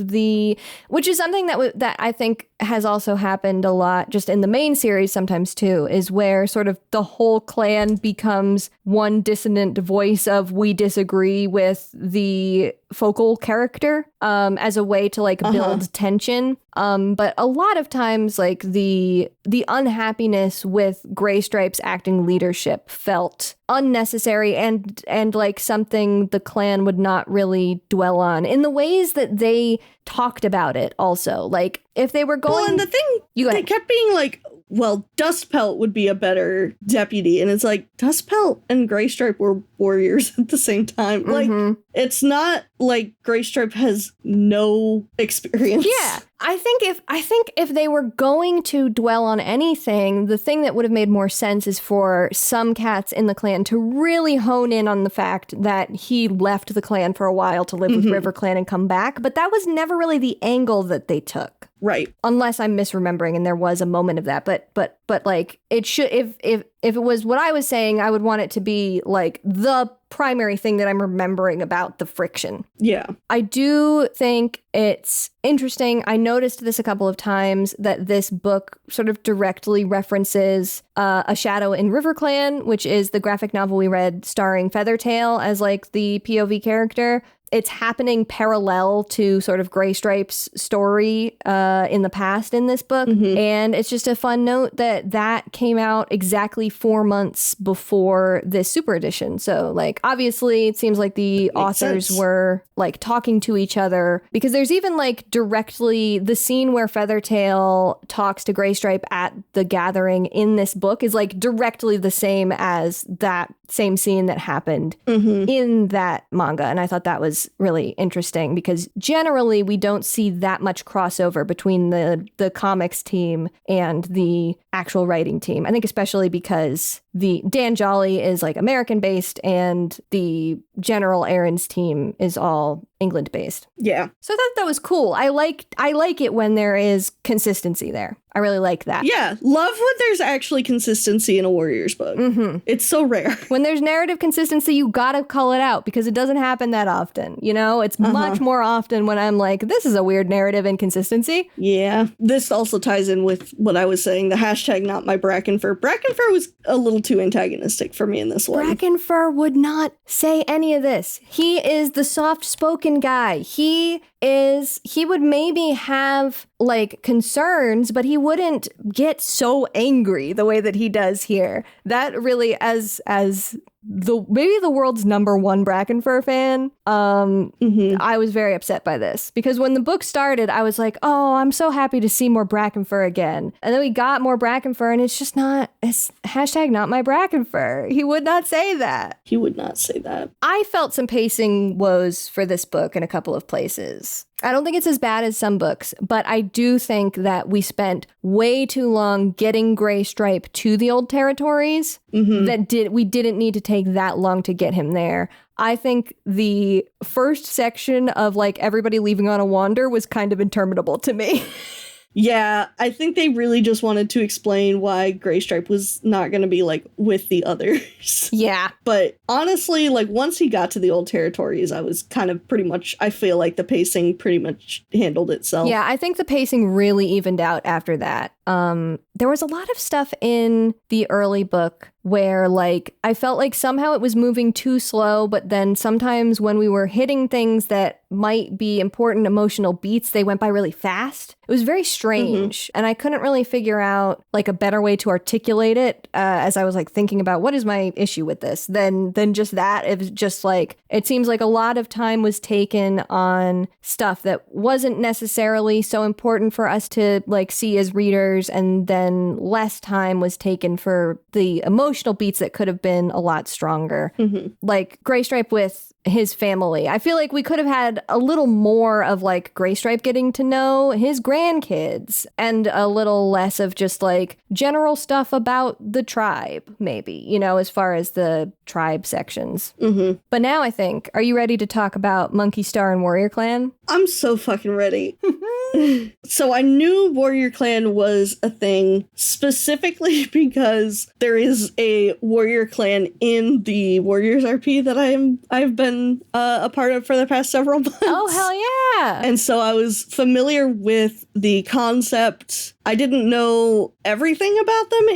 which is something that I think has also happened a lot just in the main series sometimes too, is where sort of the whole clan becomes one dissonant voice of, we disagree with the focal character, as a way to, like, build tension. But a lot of times, like, the unhappiness with Graystripe's acting leadership felt unnecessary and like something the clan would not really dwell on in the ways that they talked about it also. Like, if they were going... Well, and the thing, they kept being like, well, Dustpelt would be a better deputy. And it's like, Dustpelt and Graystripe were warriors at the same time. Like, it's not like Graystripe has no experience. Yeah. I think if they were going to dwell on anything, the thing that would have made more sense is for some cats in the clan to really hone in on the fact that he left the clan for a while to live with RiverClan and come back. But that was never really the angle that they took. Right. Unless I'm misremembering and there was a moment of that. But like, it should, if it was what I was saying, I would want it to be like the primary thing that I'm remembering about the friction. Yeah. I do think it's interesting. I noticed this a couple of times that this book sort of directly references A Shadow in RiverClan, which is the graphic novel we read starring Feathertail as like the POV character. It's happening parallel to sort of Graystripe's story in the past in this book. And it's just a fun note that came out exactly 4 months before this super edition. So like, obviously it seems like the authors were like talking to each other, because there's even like directly the scene where Feathertail talks to Graystripe at the gathering in this book is like directly the same as that same scene that happened in that manga. And I thought that was really interesting, because generally we don't see that much crossover between the comics team and the actual writing team. I think especially because the Dan Jolly is like American based and the General Erin's team is all England based. Yeah. So I thought that was cool. I like it when there is consistency there. I really like that. Yeah. Love when there's actually consistency in a Warriors book. It's so rare. When there's narrative consistency, you gotta call it out, because it doesn't happen that often. You know, it's much more often when I'm like, this is a weird narrative inconsistency. Yeah. This also ties in with what I was saying, the hashtag not my Brackenfur. Brackenfur was a little too antagonistic for me in this one. Brackenfur would not say any of this. He is the soft-spoken guy. He would maybe have like concerns, but he wouldn't get so angry the way that he does here. That really, as maybe the world's #1 Brackenfur fan, I was very upset by this, because when the book started, I was like, oh, I'm so happy to see more Brackenfur again. And then we got more Brackenfur, and it's hashtag not my Brackenfur. He would not say that. He would not say that. I felt some pacing woes for this book in a couple of places. I don't think it's as bad as some books, but I do think that we spent way too long getting Graystripe to the old territories. We didn't need to take that long to get him there. I think the first section of like everybody leaving on a wander was kind of interminable to me. Yeah, I think they really just wanted to explain why Graystripe was not going to be, like, with the others. Yeah. But honestly, like, once he got to the old territories, I was kind of pretty much, I feel like the pacing pretty much handled itself. Yeah, I think the pacing really evened out after that. There was a lot of stuff in the early book where, like, I felt like somehow it was moving too slow, but then sometimes when we were hitting things that might be important emotional beats, they went by really fast. It was very strange, and I couldn't really figure out, like, a better way to articulate it as I was, like, thinking about what is my issue with this than just that. It was just, like, it seems like a lot of time was taken on stuff that wasn't necessarily so important for us to, like, see as readers, and then less time was taken for the emotional beats that could have been a lot stronger. Like Graystripe with his family. I feel like we could have had a little more of like Graystripe getting to know his grandkids and a little less of just like general stuff about the tribe, maybe, you know, as far as the tribe sections. But now I think, are you ready to talk about Monkey Star and WarriorClan? I'm so fucking ready. So I knew WarriorClan was a thing specifically because there is a WarriorClan in the Warriors RP that I've been a part of for the past several months. Oh, hell yeah. And so I was familiar with the concept. I didn't know everything about them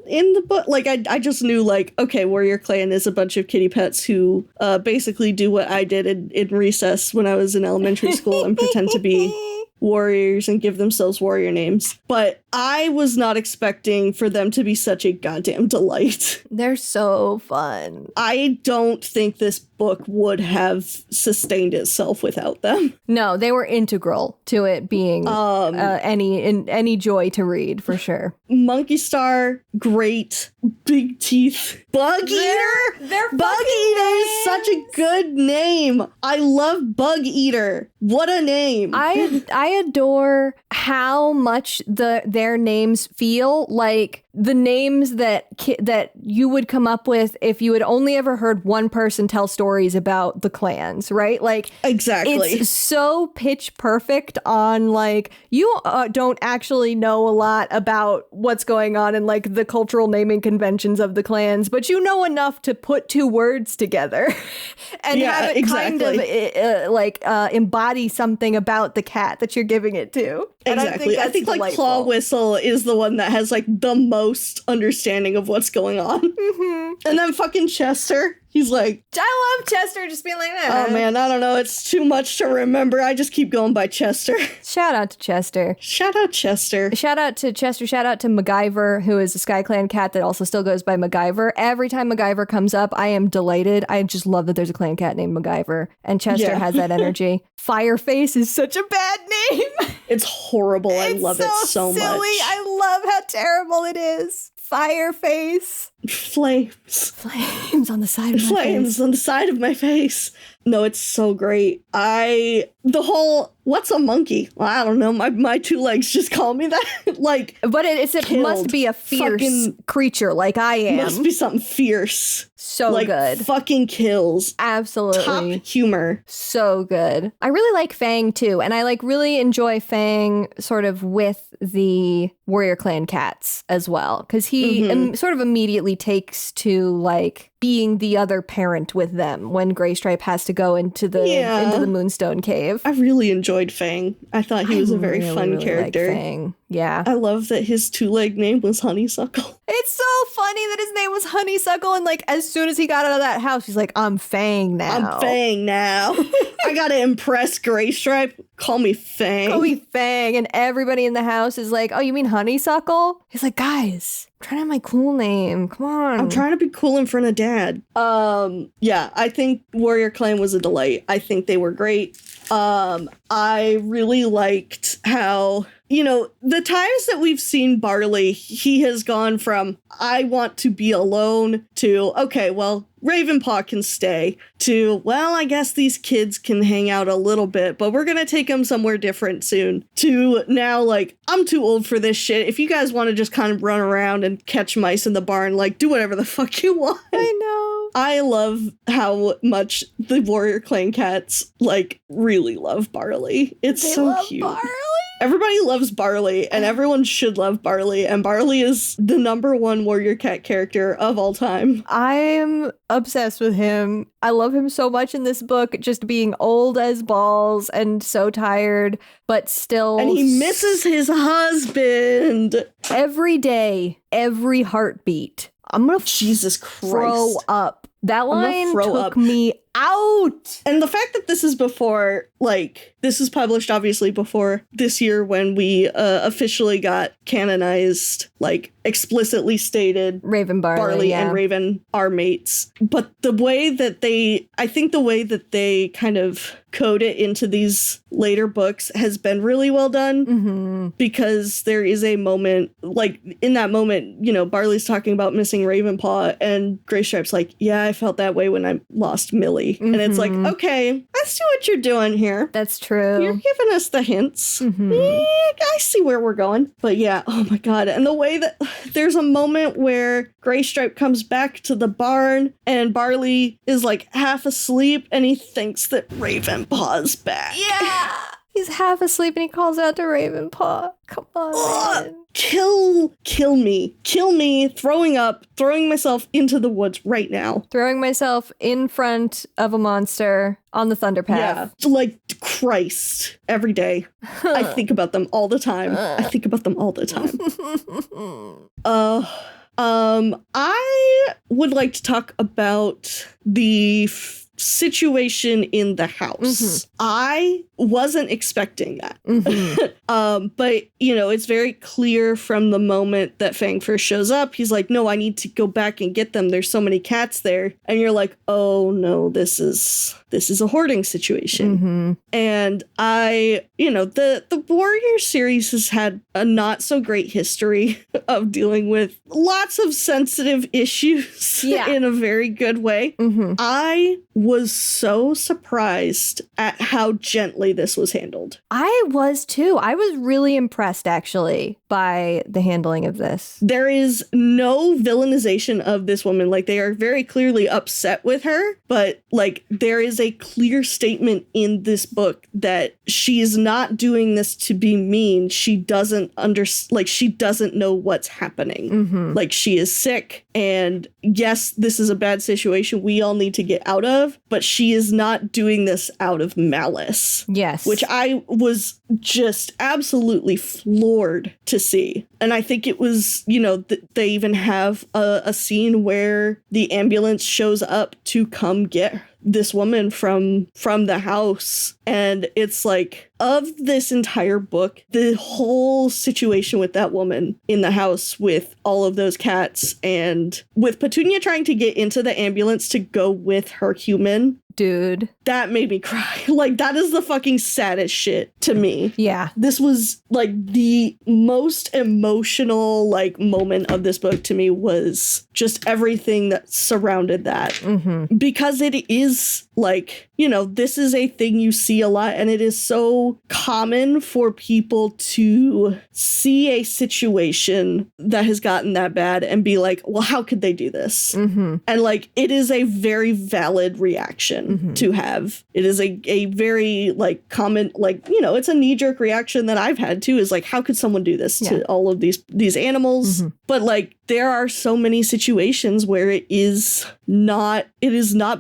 in the book. Like, I just knew, like, okay, WarriorClan is a bunch of kitty pets who basically do what I did in recess when I was in elementary school and pretend to be warriors and give themselves warrior names. But I was not expecting for them to be such a goddamn delight. They're so fun. I don't think this book would have sustained itself without them. No, they were integral to it being any joy to read, for sure. Monkey Star, great, big teeth. Bug Eater? They're Bug Eater is such a good name. I love Bug Eater. What a name. I adore how much their names feel like the names that you would come up with if you had only ever heard one person tell stories about the clans, right? Like, exactly. It's so pitch perfect on like, you don't actually know a lot about what's going on in like the cultural naming conventions of the clans, but you know enough to put two words together and have it kind of embody something about the cat that you're giving it to. And exactly. I think like Claw Whistle is the one that has like the most understanding of what's going on. Mm-hmm. And then fucking Chester. He's like, I love Chester just being like that. Oh man, I don't know. It's too much to remember. I just keep going by Chester. Shout out to Chester. Shout out Chester. Shout out to Chester. Shout out to MacGyver, who is a SkyClan cat that also still goes by MacGyver. Every time MacGyver comes up, I am delighted. I just love that there's a clan cat named MacGyver. And Chester has that energy. Fireface is such a bad name. It's horrible. I love it so silly. much. I love how terrible it is. Fireface. Flames on the side of my face. Flames on the side of my face. No, it's so great. What's a monkey? Well, I don't know. My two legs just call me that. Like, but it must be a fierce creature like I am. Must be something fierce. So like, good. Fucking kills. Absolutely. Top humor. So good. I really like Fang too. And I like really enjoy Fang sort of with the WarriorClan cats as well. Because he sort of immediately takes to like being the other parent with them when Graystripe has to go into the Moonstone Cave. I really enjoyed Fang. I thought he was a very fun character. Like Fang. Yeah. I love that his two-leg name was Honeysuckle. It's so funny that his name was Honeysuckle, and like as soon as he got out of that house, he's like, I'm Fang now. I'm Fang now. I gotta impress Graystripe. Call me Fang. Call me Fang. And everybody in the house is like, oh, you mean Honeysuckle? He's like, guys, I'm trying to have my cool name. Come on. I'm trying to be cool in front of Dad. Yeah, I think WarriorClan was a delight. I think they were great. I really liked how, you know, the times that we've seen Barley, he has gone from, I want to be alone, to, okay, well, Ravenpaw can stay, to, well, I guess these kids can hang out a little bit, but we're gonna take them somewhere different soon, to now, like, I'm too old for this shit. If you guys want to just kind of run around and catch mice in the barn, like, do whatever the fuck you want. I know. I love how much the WarriorClan cats, like, really love Barley. It's so cute. Barley? Everybody loves Barley, and everyone should love Barley, and Barley is the #1 warrior cat character of all time. I'm obsessed with him. I love him so much in this book, just being old as balls and so tired, but still... And he misses his husband. Every day, every heartbeat. I'm gonna Jesus Christ. Throw up. That line took me out. And the fact that this is before, like, this is published obviously before this year when we officially got canonized, like, explicitly stated Raven Barley and Raven are mates. But the way that I think the way that they kind of code it into these later books has been really well done, because there is a moment, like, in that moment, you know, Barley's talking about missing Ravenpaw, and Graystripe's like, yeah, I felt that way when I lost Millie. And it's like, okay, I see what you're doing here. That's true. You're giving us the hints. I see where we're going. But yeah, oh my god. And the way that there's a moment where Graystripe comes back to the barn and Barley is like half asleep and he thinks that Ravenpaw's back. Yeah. He's half asleep and he calls out to Ravenpaw. Come on, man. Kill me, throwing myself into the woods right now. Throwing myself in front of a monster on the Thunderpath. Yeah, like Christ, every day. I think about them all the time. I would like to talk about the situation in the house. I wasn't expecting that. But, you know, it's very clear from the moment that Fang first shows up. He's like, no, I need to go back and get them. There's so many cats there. And you're like, oh no, this is a hoarding situation. And the Warrior series has had a not so great history of dealing with lots of sensitive issues in a very good way. I was so surprised at how gently this was handled. I was too. I was really impressed, actually, by the handling of this. There is no villainization of this woman. Like, they are very clearly upset with her, but like, there is a clear statement in this book that she is not doing this to be mean. She doesn't she doesn't know what's happening. Mm-hmm. Like, she is sick, and yes, this is a bad situation we all need to get out of, but she is not doing this out of malice. Yes. Which I was just absolutely floored to see. And I think it was, they even have a scene where the ambulance shows up to come get this woman from the house. And it's like, of this entire book, the whole situation with that woman in the house with all of those cats, and with Petunia trying to get into the ambulance to go with her human. Dude. That made me cry. Like, that is the fucking saddest shit to me. Yeah. This was like the most emotional like moment of this book to me, was just everything that surrounded that. Mm-hmm. Because it is like, this is a thing you see a lot, and it is so common for people to see a situation that has gotten that bad and be like, well, how could they do this? Mm-hmm. And like, it is a very valid reaction to have. It is a very like common, like, it's a knee-jerk reaction that I've had too, is like, how could someone do this to all of these animals? Mm-hmm. But like, there are so many situations where it is not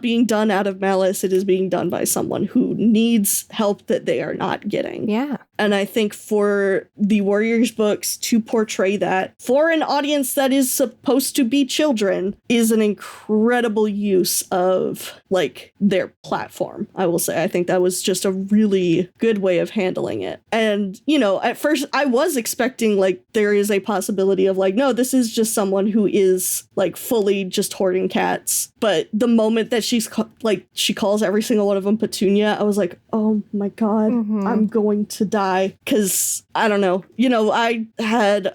being done out of malice. It is being done by someone who needs help that they are not getting. Yeah. And I think for the Warriors books to portray that for an audience that is supposed to be children is an incredible use of like their platform, I will say. I think that was just a really good way of handling it. And, at first I was expecting like there is a possibility of like, no, this is just someone who is like fully just hoarding cats. But the moment that she calls every single one of them Petunia, I was like, oh my God, I'm going to die. Because I don't know, I had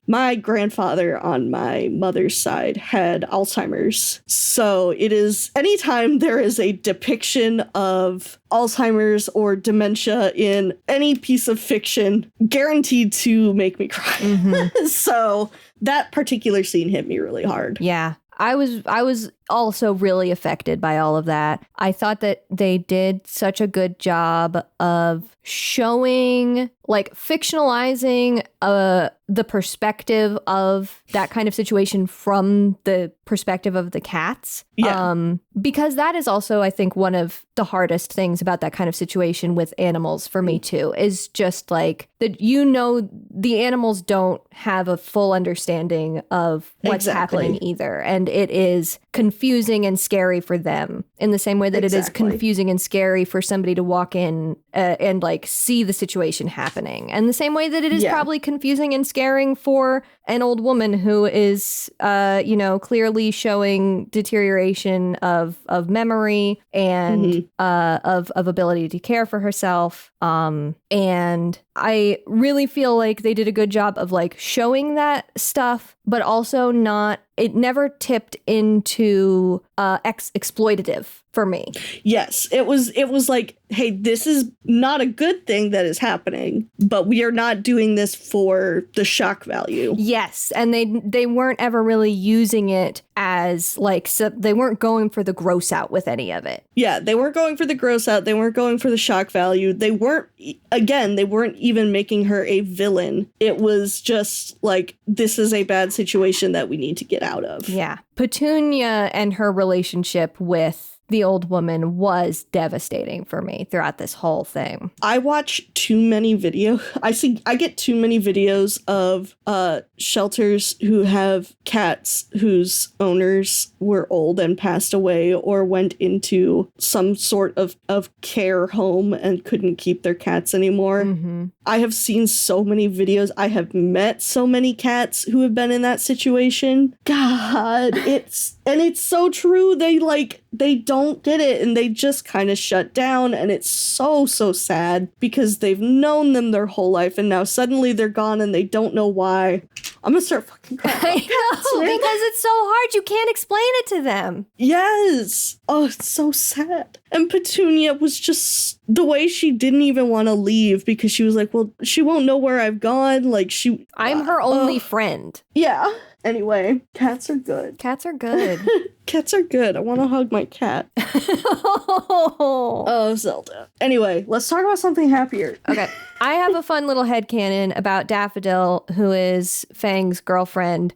my grandfather on my mother's side had Alzheimer's. So it is, anytime there is a depiction of Alzheimer's or dementia in any piece of fiction, guaranteed to make me cry. Mm-hmm. So that particular scene hit me really hard. Yeah. I was also really affected by all of that. I thought that they did such a good job of showing, like, fictionalizing the perspective of that kind of situation from the perspective of the cats. Yeah. Because that is also, I think, one of the hardest things about that kind of situation with animals for me too, is just like that, the animals don't have a full understanding of what's happening either. And it is confusing and scary for them in the same way that it is confusing and scary for somebody to walk in and like see the situation happening. And the same way that it is probably confusing and scaring for an old woman who is, clearly showing deterioration of memory and of ability to care for herself. And I really feel like they did a good job of like showing that stuff, but also it never tipped into exploitative for me. Yes, it was like, hey, this is not a good thing that is happening, but we are not doing this for the shock value. Yes, and they weren't ever really using it as like, so they weren't going for the gross out with any of it. Yeah, they weren't going for the gross out. They weren't going for the shock value. They weren't even making her a villain. It was just like, this is a bad situation that we need to get out of. Yeah. Petunia and her relationship with the old woman was devastating for me throughout this whole thing. I watch too many videos. I get too many videos of shelters who have cats whose owners were old and passed away or went into some sort of care home and couldn't keep their cats anymore. Mm-hmm. I have seen so many videos. I have met so many cats who have been in that situation. God, it's so true. They don't get it and they just kind of shut down, and it's so sad because they've known them their whole life and now suddenly they're gone and they don't know why. I'm gonna start fucking crying. I know, because it's so hard. You can't explain it to them. Yes. Oh, it's so sad. And Petunia was just the way she didn't even want to leave because she was like, well, she won't know where I've gone. Like I'm her only friend. Yeah. Anyway, cats are good. Cats are good. Cats are good. I want to hug my cat. Oh, Zelda. Anyway, let's talk about something happier. Okay. I have a fun little headcanon about Daffodil, who is Fang's girlfriend.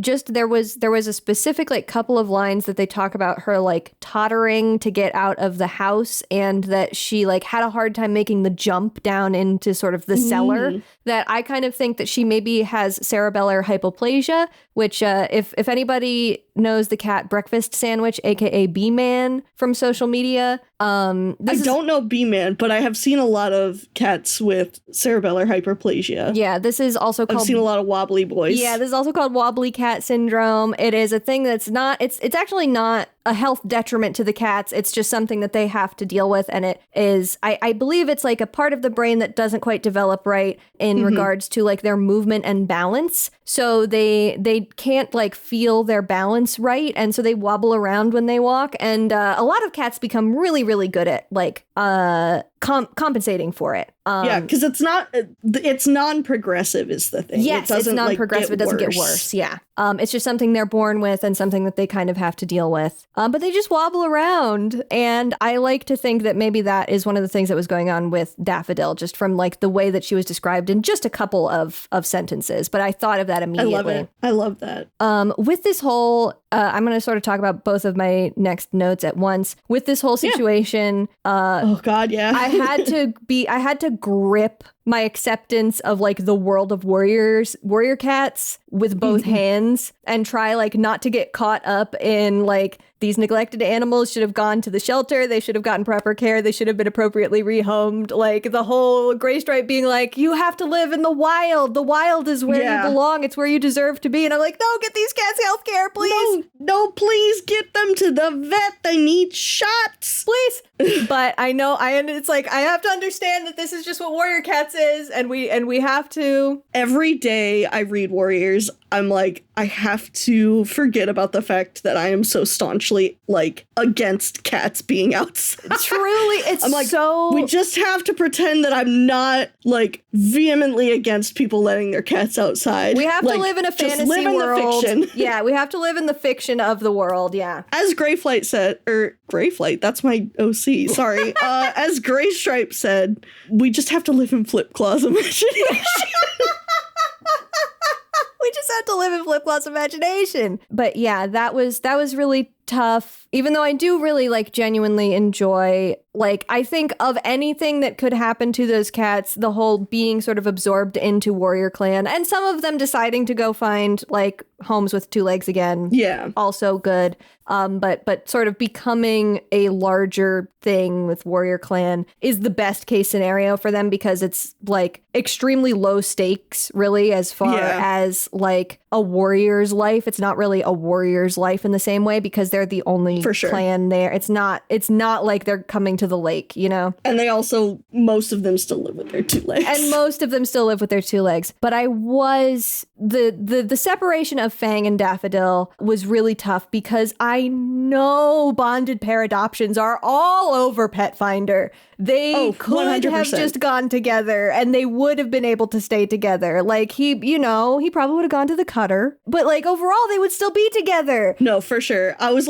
Just there was a specific like couple of lines that they talk about her like tottering to get out of the house, and that she like had a hard time making the jump down into sort of the cellar. That I kind of think that she maybe has cerebellar hypoplasia, which if anybody knows the cat breakfast sandwich, aka B-Man from social media. I don't know B-Man, but I have seen a lot of cats with cerebellar hyperplasia. Yeah, this is also called... I've seen a lot of wobbly boys. Yeah, this is also called wobbly cat syndrome. It is a thing that's not... It's actually not a health detriment to the cats. It's just something that they have to deal with. And it is... I believe it's like a part of the brain that doesn't quite develop right in regards to like their movement and balance. So they can't like feel their balance right. And so they wobble around when they walk. And a lot of cats become really, really good at like compensating for it. Yeah, because it's non-progressive is the thing. Yes, it's non-progressive. It doesn't get worse. Yeah. It's just something they're born with and something that they kind of have to deal with. But they just wobble around. And I like to think that maybe that is one of the things that was going on with Daffodil, just from like the way that she was described in just a couple of sentences. But I thought of that immediately. I love that. With this whole, I'm going to sort of talk about both of my next notes at once. With this whole situation. Oh God, yeah. I had to grip my acceptance of like the world of warrior cats with both hands and try like not to get caught up in like these neglected animals should have gone to the shelter. They should have gotten proper care. They should have been appropriately rehomed. Like the whole Graystripe being like, you have to live in the wild. The wild is where you belong. It's where you deserve to be. And I'm like, no, get these cats health care, please. No, please get them to the vet. They need shots. Please. But I know, it's like, I have to understand that this is just what Warrior Cats is. And we have to. Every day I read Warriors, I'm like, I have to forget about the fact that I am so staunchly like against cats being outside. Truly, it's I'm like, so... we just have to pretend that I'm not like vehemently against people letting their cats outside. We have to live in a fantasy world. Yeah, we have to live in the fiction of the world. Yeah. As Grayflight said, or Grayflight, that's my OC. Sorry. As Graystripe said, we just have to live in Flip Claw's imagination. We just have to live in Flip Claw's imagination. But yeah, that was really tough. Even though I do really like genuinely enjoy, like, I think of anything that could happen to those cats, the whole being sort of absorbed into WarriorClan and some of them deciding to go find like homes with two legs again. Yeah. Also good. But sort of becoming a larger thing with WarriorClan is the best case scenario for them because it's like extremely low stakes, really, as far as like a warrior's life. It's not really a warrior's life in the same way because they're the only clan there. It's not like they're coming to the lake, you know? And they also, most of them still live with their two legs. But I was, the separation of Fang and Daffodil was really tough because I know bonded pair adoptions are all over Pet Finder. They could 100%. have just gone together and they would have been able to stay together. Like he probably would have gone to the cutter, but like overall they would still be together. No, for sure. I was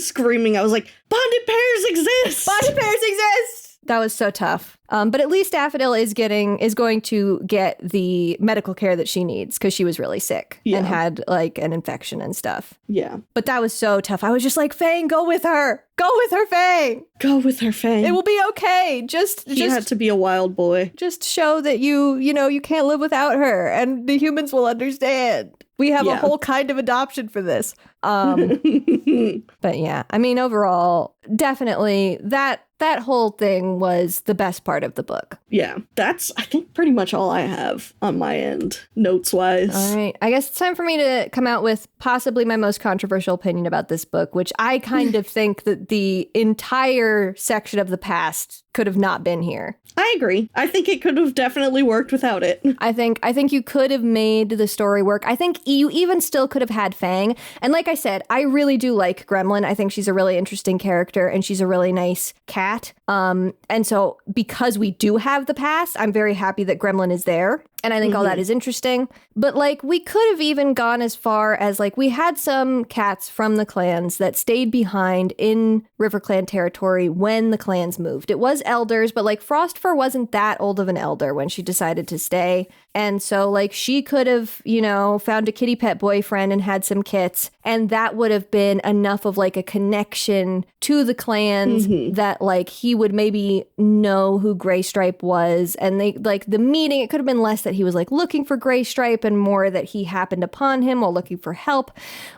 screaming. I was like, bonded pairs exist. Bonded pairs exist. That was so tough. But at least Daffodil is going to get the medical care that she needs because she was really sick and had like an infection and stuff. Yeah. But that was so tough. I was just like, Fang, go with her. Go with her, Fang. Go with her, Fang. It will be okay. He had to be a wild boy. Just show that you can't live without her and the humans will understand. We have a whole kind of adoption for this. But yeah, I mean, overall, definitely that whole thing was the best part of the book. Yeah, that's, I think, pretty much all I have on my end, notes-wise. All right, I guess it's time for me to come out with possibly my most controversial opinion about this book, which I kind of think that the entire section of the past could have not been here. I agree. I think it could have definitely worked without it. I think you could have made the story work. I think you even still could have had Fang. And like I said, I really do like Gremlin. I think she's a really interesting character and she's a really nice cat. And so because we do have the past, I'm very happy that Gremlin is there. And I think all that is interesting. But like we could have even gone as far as like we had some cats from the clans that stayed behind in RiverClan territory when the clans moved. It was elders, but like Frostfur wasn't that old of an elder when she decided to stay. And so like she could have, you know, found a kitty pet boyfriend and had some kits. And that would have been enough of like a connection to the clans that like he would maybe know who Graystripe was. And they like the meeting, it could have been less that he was like looking for Graystripe and more that he happened upon him while looking for help.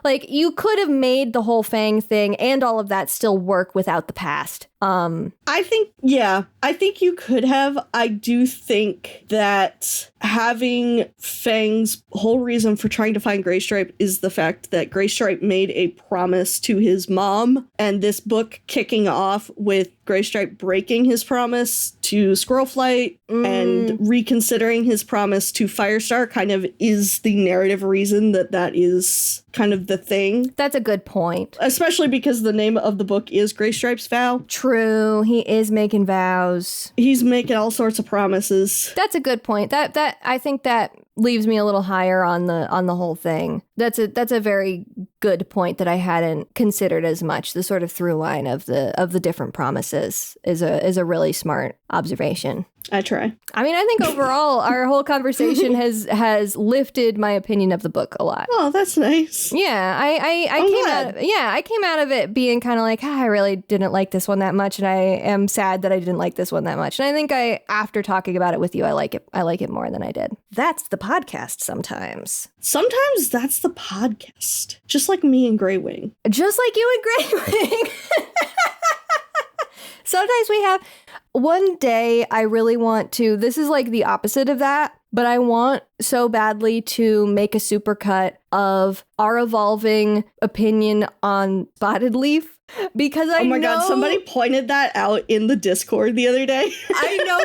Like you could have made the whole Fang thing and all of that still work without the past. I think you could have. I do think that having Fang's whole reason for trying to find Graystripe is the fact that Graystripe made a promise to his mom, and this book kicking off with Graystripe breaking his promise to Squirrelflight and reconsidering his promise to Firestar kind of is the narrative reason that is kind of the thing. That's a good point. Especially because the name of the book is Graystripe's Vow. True, he is making vows. He's making all sorts of promises. That's a good point. That I think that leaves me a little higher on the whole thing. That's a very good point that I hadn't considered as much. The sort of through line of the different promises is a really smart observation. I try. I mean, I think overall our whole conversation has lifted my opinion of the book a lot. Oh, that's nice. Yeah, I came out of it being kind of like, I really didn't like this one that much, and I am sad that I didn't like this one that much. And I think after talking about it with you, I like it more than I did. That's the podcast sometimes. Sometimes that's the podcast. Just like me and Grey Wing. Just like you and Grey Wing. Sometimes we have... One day I really want to... This is like the opposite of that, but I want so badly to make a supercut of our evolving opinion on Spotted Leaf. Because I know... Oh my god, somebody pointed that out in the Discord the other day. I know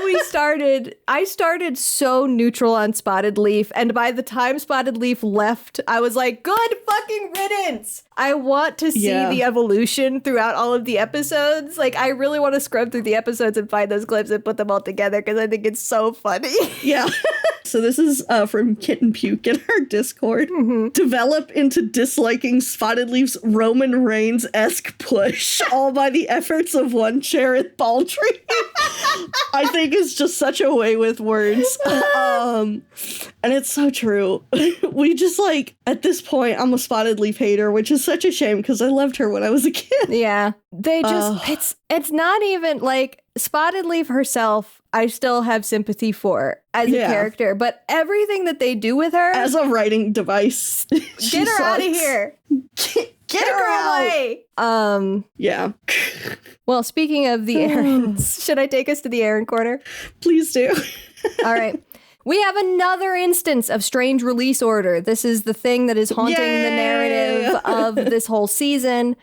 I started so neutral on Spotted Leaf, and by the time Spotted Leaf left, I was like, good fucking riddance! I want to see the evolution throughout all of the episodes. Like, I really want to scrub through the episodes and find those clips and put them all together, because I think it's so funny. Yeah. So this is from Kitten Puke in our Discord. Develop into disliking Spotted Leaf's Roman Reigns-esque push, all by the efforts of one Cherith Baldry. I think it's just such a way with words. And it's so true. We just like, at this point, I'm a Spotted Leaf hater, which is such a shame because I loved her when I was a kid. Yeah. They just, it's not even like Spotted Leaf herself, I still have sympathy for as a character, but everything that they do with her as a writing device, get her out of here. Get her away. Yeah. Well, speaking of the Erins, should I take us to the Erin Corner? Please do. All right. We have another instance of strange release order. This is the thing that is haunting the narrative of this whole season.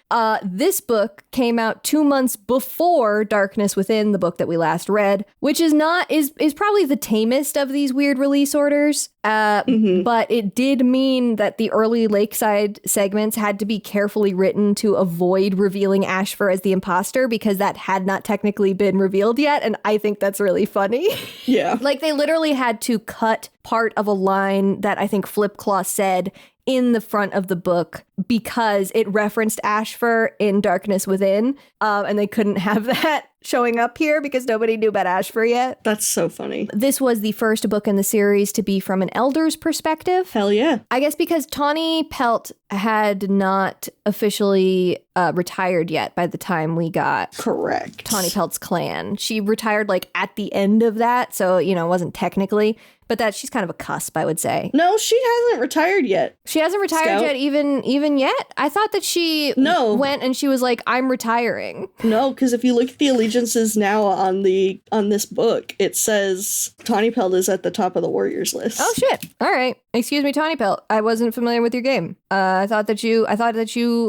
This book came out 2 months before Darkness Within, the book that we last read, which is probably the tamest of these weird release orders. But it did mean that the early Lakeside segments had to be carefully written to avoid revealing Ashfur as the imposter, because that had not technically been revealed yet. And I think that's really funny. Yeah. Like they literally had to cut part of a line that I think Flipclaw said in the front of the book because it referenced Ashfur in Darkness Within, and they couldn't have that showing up here because nobody knew about Ashfur yet. That's so funny. This was the first book in the series to be from an elder's perspective. Hell yeah. I guess because Tawny Pelt had not officially retired yet by the time we got correct Tawny Pelt's clan. She retired like at the end of that, so, you know, it wasn't technically. but that she's kind of a cusp, I would say. No, she hasn't retired yet. She hasn't retired Scout. yet, even yet? I thought that she went and she was like, I'm retiring. No, because if you look at the allegiances now on this book, it says Tawny Pelt is at the top of the Warriors list. Oh shit. All right. Excuse me, Tawny Pelt. I wasn't familiar with your game. I thought that you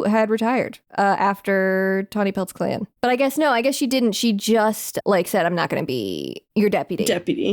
had retired after Tawny Pelt's clan. But I guess she didn't. She just like said, I'm not going to be your deputy.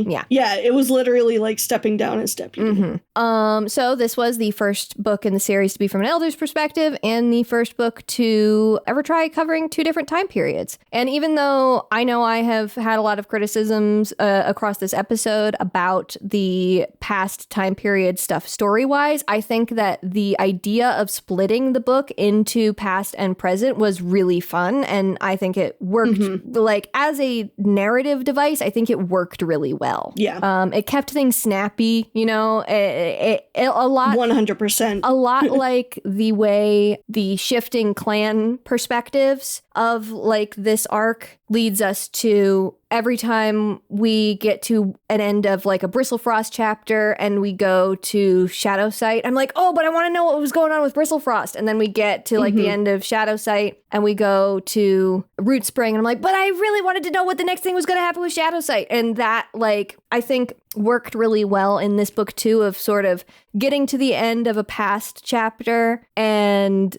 Yeah. Yeah, it was literally like stepping down as deputy. Mm-hmm. So this was the first book in the series to be from an elder's perspective and the first book to ever try covering 2 different time periods. And even though I know I have had a lot of criticisms across this episode about the past time period stuff story-wise, I think that the idea of splitting the book into past and present was really fun, and I think it worked like as a narrative device. I think it worked really well. Yeah. It kept things snappy, you know, a lot 100%. a lot like the way the shifting clan perspectives of like this arc leads us to every time we get to an end of like a Bristlefrost chapter and we go to Shadowsight, I'm like, oh, but I want to know what was going on with Bristlefrost. And then we get to like the end of Shadowsight and we go to Root Spring and I'm like, but I really wanted to know what the next thing was going to happen with Shadowsight. And that, like, I think worked really well in this book too, of sort of getting to the end of a past chapter and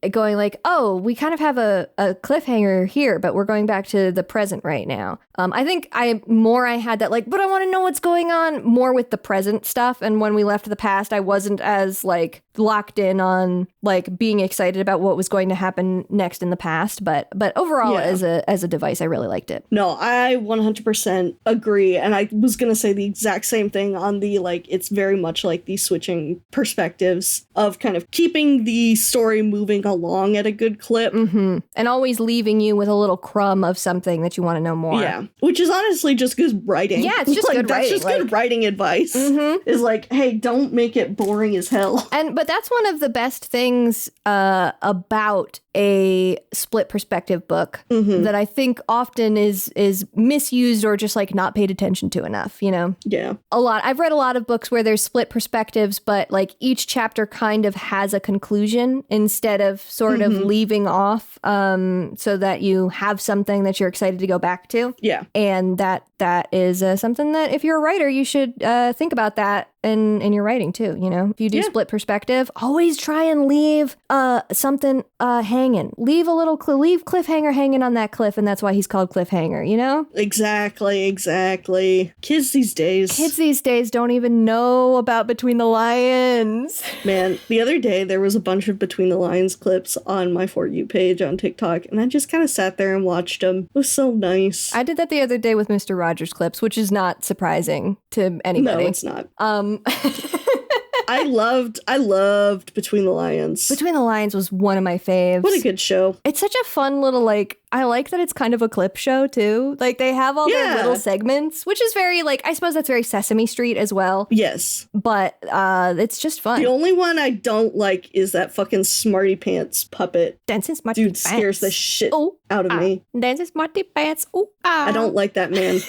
going like, oh, we kind of have a cliffhanger here, but we're going back to the present right now. I think I had that like, but I want to know what's going on more with the present stuff. And when we left the past, I wasn't as like locked in on like being excited about what was going to happen next in the past. But overall, as a device, I really liked it. No, I 100% agree. And I was going to say the exact same thing on the like, it's very much like the switching perspectives of kind of keeping the story moving along at a good clip. And always leaving you with a little crumb of something that you want to know more. Yeah. Which is honestly just good writing. Yeah, it's just like, good that's writing. Just good writing advice. Is like, hey, don't make it boring as hell. But that's one of the best things about a split perspective book that I think often is misused or just like not paid attention to enough, you know? Yeah. I've read a lot of books where there's split perspectives, but like each chapter kind of has a conclusion instead of sort of leaving off so that you have something that you're excited to go back to. Yeah. And that is something that if you're a writer, you should think about that in your writing too, you know? If you do split perspective, always try and leave something hanging. Leave a little leave cliffhanger hanging on that cliff, and that's why he's called Cliffhanger, you know? Exactly. Kids these days don't even know about Between the Lions. Man, the other day there was a bunch of Between the Lions clips on my For You page on TikTok, and I just kind of sat there and watched them. It was so nice. I did that the other day with Mr. Rogers clips, which is not surprising to anybody. No, it's not. I loved Between the Lions. Between the Lions was one of my faves. What a good show. It's such a fun little, like, I like that it's kind of a clip show too. Like they have all their little segments, which is very like, I suppose that's very Sesame Street as well. Yes. But it's just fun. The only one I don't like is that fucking Smarty Pants puppet. Dancing Smarty Dude Pants. scares the shit out of me. Dancing Smarty Pants. I don't like that man.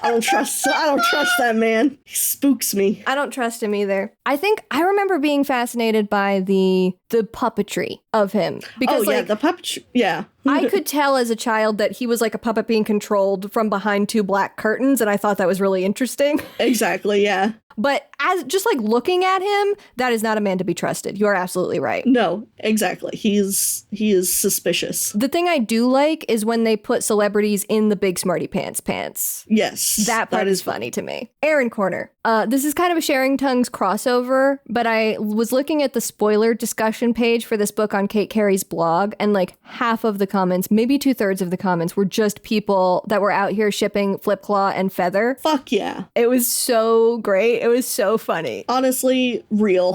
I don't trust that man. He spooks me. I don't trust him either. I think I remember being fascinated by the puppetry of him. Because the puppetry. Yeah. I could tell as a child that he was like a puppet being controlled from behind 2 black curtains, and I thought that was really interesting. Exactly, yeah. But as just like looking at him, that is not a man to be trusted. You are absolutely right. No, exactly. He is suspicious. The thing I do like is when they put celebrities in the big Smarty Pants. Yes. That part is funny to me. Erin Corner. This is kind of a Sharing Tongues crossover, but I was looking at the spoiler discussion page for this book on Kate Carey's blog, and like half of the comments, maybe 2/3 of the comments, were just people that were out here shipping Flipclaw and Feather. Fuck yeah. It was so great. It was so funny. Honestly, real.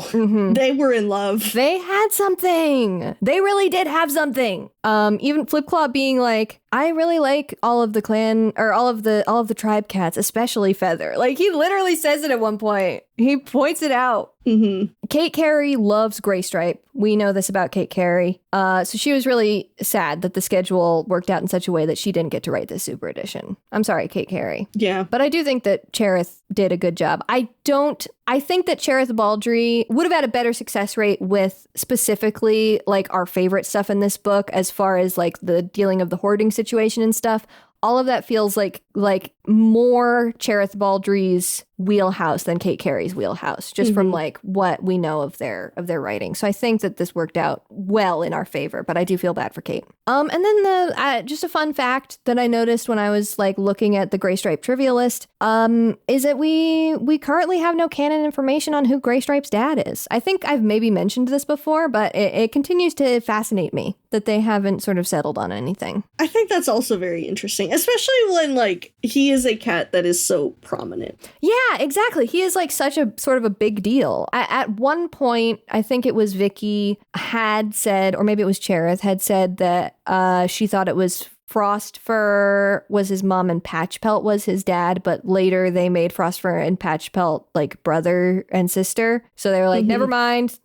They were in love. They had something. They really did have something. Even Flipclaw being like, I really like all of the clan or all of the tribe cats, especially Feather. Like he literally says it at one point. He points it out. Mm-hmm. Kate Carey loves Graystripe. We know this about Kate Carey. So she was really sad that the schedule worked out in such a way that she didn't get to write this super edition. I'm sorry, Kate Carey. Yeah. But I do think that Cherith did a good job. I think that Cherith Baldry would have had a better success rate with specifically like our favorite stuff in this book as far as like the dealing of the hoarding situation and stuff. All of that feels like more Cherith Baldry's wheelhouse than Kate Carey's wheelhouse, just from like what we know of their writing. So I think that this worked out well in our favor, but I do feel bad for Kate. And then just a fun fact that I noticed when I was like looking at the Graystripe trivia list is that we currently have no canon information on who Graystripe's dad is. I think I've maybe mentioned this before, but it continues to fascinate me that they haven't sort of settled on anything. I think that's also very interesting, especially when like he is a cat that is so prominent. Yeah, exactly. He is like such a sort of a big deal. At one point, I think it was Vicky had said, or maybe it was Cherith had said that she thought it was Frostfur was his mom and Patchpelt was his dad, but later they made Frostfur and Patchpelt like brother and sister. So they were like, never mind,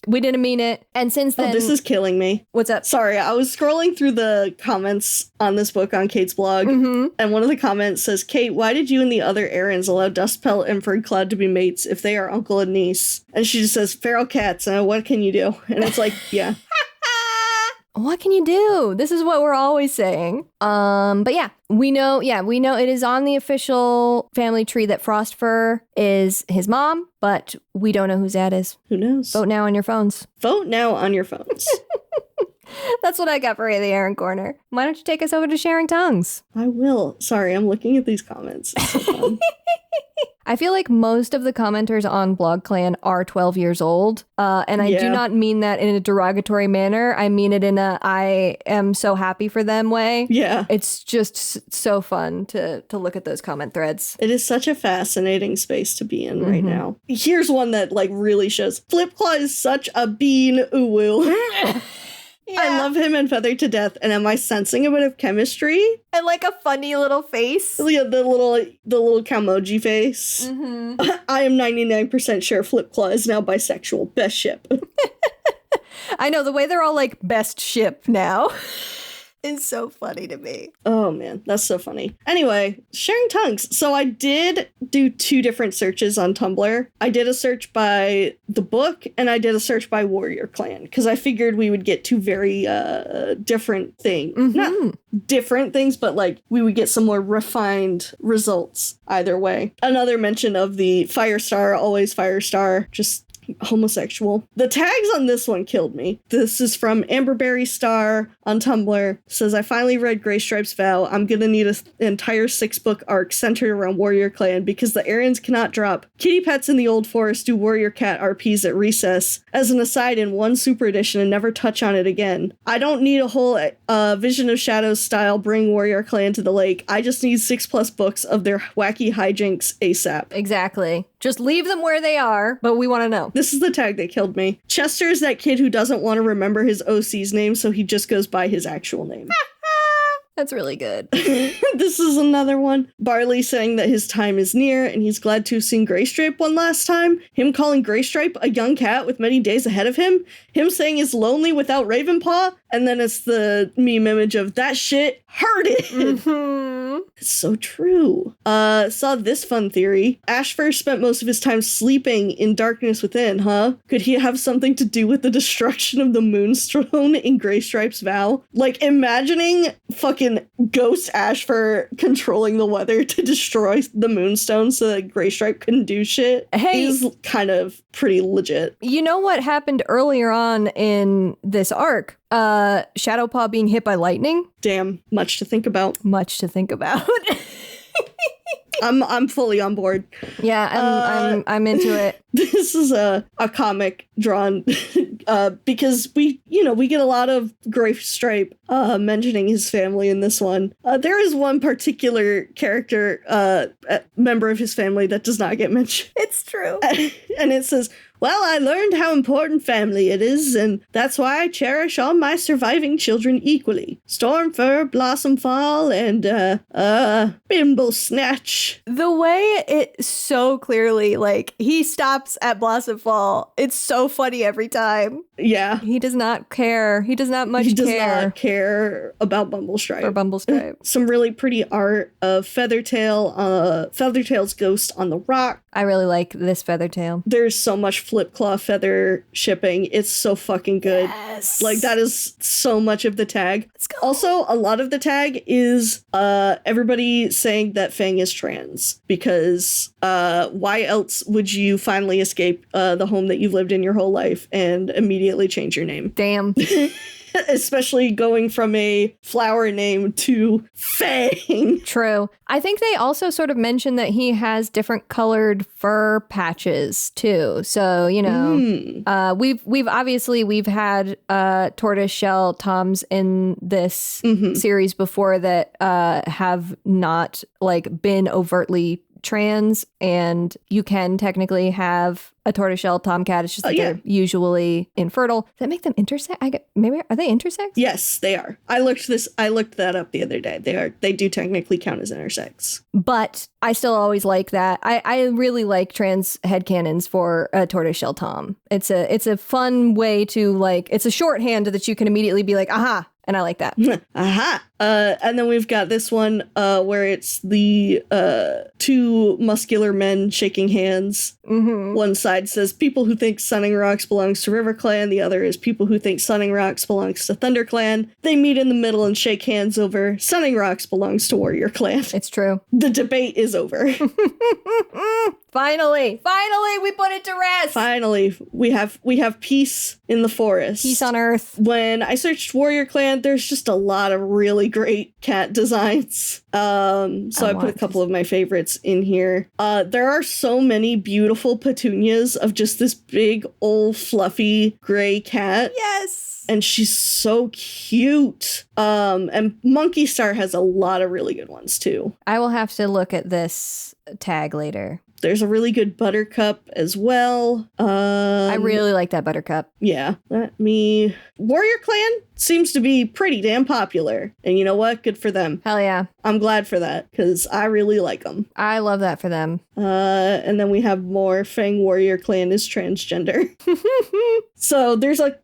we didn't mean it. And since then... Oh, this is killing me. What's up? Sorry, I was scrolling through the comments on this book on Kate's blog, and one of the comments says, Kate, why did you and the other Erins allow Dustpelt and Furcloud to be mates if they are uncle and niece? And she just says, feral cats, what can you do? And it's like, yeah. What can you do? This is what we're always saying. But yeah, we know it is on the official family tree that Frostfur is his mom, but we don't know whose dad is. Who knows? Vote now on your phones. Vote now on your phones. That's what I got for the Erin Corner. Why don't you take us over to Sharing Tongues? I will. Sorry, I'm looking at these comments. It's so fun. I feel like most of the commenters on BlogClan are 12 years old. And I do not mean that in a derogatory manner. I mean it in a I am so happy for them way. Yeah. It's just so fun to look at those comment threads. It is such a fascinating space to be in right now. Here's one that like really shows. Flipclaw is such a bean uwu. Yeah. I love him and Feather to death, and am I sensing a bit of chemistry? And like a funny little face. Yeah, the little Kalmoji face. I am 99% sure Flipclaw is now bisexual. Best ship. I know, the way they're all like best ship now. Is so funny to me. Oh man, that's so funny. Anyway, Sharing Tongues. So I did do 2 different searches on Tumblr. I did a search by the book and I did a search by WarriorClan because I figured we would get 2 very different things. Not different things, but like we would get some more refined results either way. Another mention of the Firestar, always Firestar, just homosexual. The tags on this one killed me. This is from Amberberry Star on Tumblr. Says, I finally read Graystripe's Vow. I'm gonna need an entire 6-book arc centered around WarriorClan because the Erins cannot drop kitty pets in the Old Forest, do Warrior Cat RPs at recess as an aside in one super edition and never touch on it again. I don't need a whole Vision of Shadows style bring WarriorClan to the lake. I just need 6+ books of their wacky hijinks ASAP. Exactly. Just leave them where they are, but we want to know. This is the tag that killed me. Chester is that kid who doesn't want to remember his OC's name, so he just goes by his actual name. That's really good. This is another one. Barley saying that his time is near, and he's glad to have seen Graystripe one last time. Him calling Graystripe a young cat with many days ahead of him. Him saying he's lonely without Ravenpaw. And then it's the meme image of that shit hurted. It's so true. Saw this fun theory. Ashfur spent most of his time sleeping in Darkness Within, huh? Could he have something to do with the destruction of the Moonstone in Graystripe's Vow? Like, imagining fucking Ghost Ashfur controlling the weather to destroy the Moonstone so that Graystripe couldn't do shit is kind of pretty legit. You know what happened earlier on in this arc? Shadowpaw being hit by lightning. Damn, much to think about. Much to think about. I'm fully on board. Yeah, I'm into it. This is a comic drawn because we get a lot of Graystripe mentioning his family in this one. There is one particular character, member of his family that does not get mentioned. It's true. And it says, Well, I learned how important family it is, and that's why I cherish all my surviving children equally. Stormfur, Blossomfall, and, Bimble Snatch. The way it so clearly, like, he stops at Blossomfall, it's so funny every time. Yeah. He does not care. He does not much care. He does not care about Bumblestripe. Or Bumblestripe. Some really pretty art of Feathertail's ghost on the rock. I really like this Feathertail. There's so much Flipclaw feather shipping. It's so fucking good. Yes. Like, that is so much of the tag. Let's go. Also, a lot of the tag is everybody saying that Fang is trans, because why else would you finally escape the home that you've lived in your whole life and immediately change your name? Damn. Especially going from a flower name to Fang. True. I think they also sort of mentioned that he has different colored fur patches too. So, you know, we've had tortoiseshell toms in this series before that have not like been overtly trans, and you can technically have a tortoiseshell tomcat. It's just that they're usually infertile. Does that make them intersex? Maybe are they intersex? Yes, they are. I looked that up the other day. They do technically count as intersex. But I still always like that. I really like trans headcanons for a tortoiseshell tom. It's a fun way to, like, it's a shorthand that you can immediately be like, aha. And I like that. Aha. And then we've got this one where it's the two muscular men shaking hands. Mm-hmm. One side says people who think Sunning Rocks belongs to RiverClan. The other is people who think Sunning Rocks belongs to ThunderClan. They meet in the middle and shake hands over Sunning Rocks belongs to WarriorClan. It's true. The debate is over. Finally, we put it to rest. Finally, we have peace in the forest. Peace on Earth. When I searched WarriorClan, there's just a lot of really great cat designs. So I put a couple of my favorites in here. There are so many beautiful petunias of just this big old fluffy gray cat. Yes. And she's so cute. And Monkey Star has a lot of really good ones too. I will have to look at this tag later. There's a really good Buttercup as well. I really like that Buttercup. Yeah. WarriorClan seems to be pretty damn popular. And you know what? Good for them. Hell yeah. I'm glad for that, because I really like them. I love that for them. And then we have more Fang WarriorClan is transgender. So there's a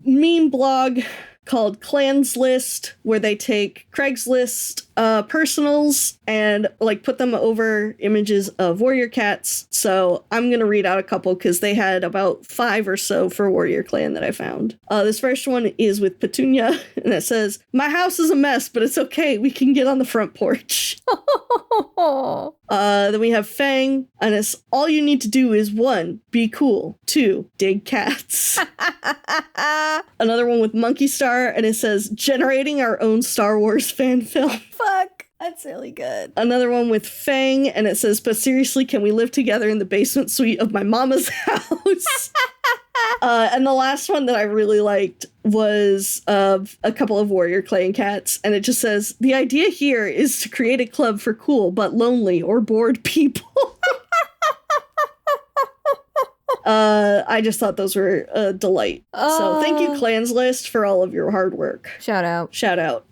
meme blog called Clans List, where they take Craigslist personals and like put them over images of warrior cats. So I'm gonna read out a couple because they had about 5 or so for WarriorClan that I found. This first one is with Petunia, and it says, "My house is a mess, but it's okay. We can get on the front porch." Then we have Fang, and it's all you need to do is 1, be cool, 2, dig cats. Another one with Monkey Star, and it says, generating our own Star Wars fan film. Fuck, that's really good. Another one with Fang, and it says, but seriously, can we live together in the basement suite of my mama's house? And the last one that I really liked was of a couple of WarriorClan cats, and it just says, the idea here is to create a club for cool but lonely or bored people. I just thought those were a delight. So thank you, Clans List, for all of your hard work. Shout out.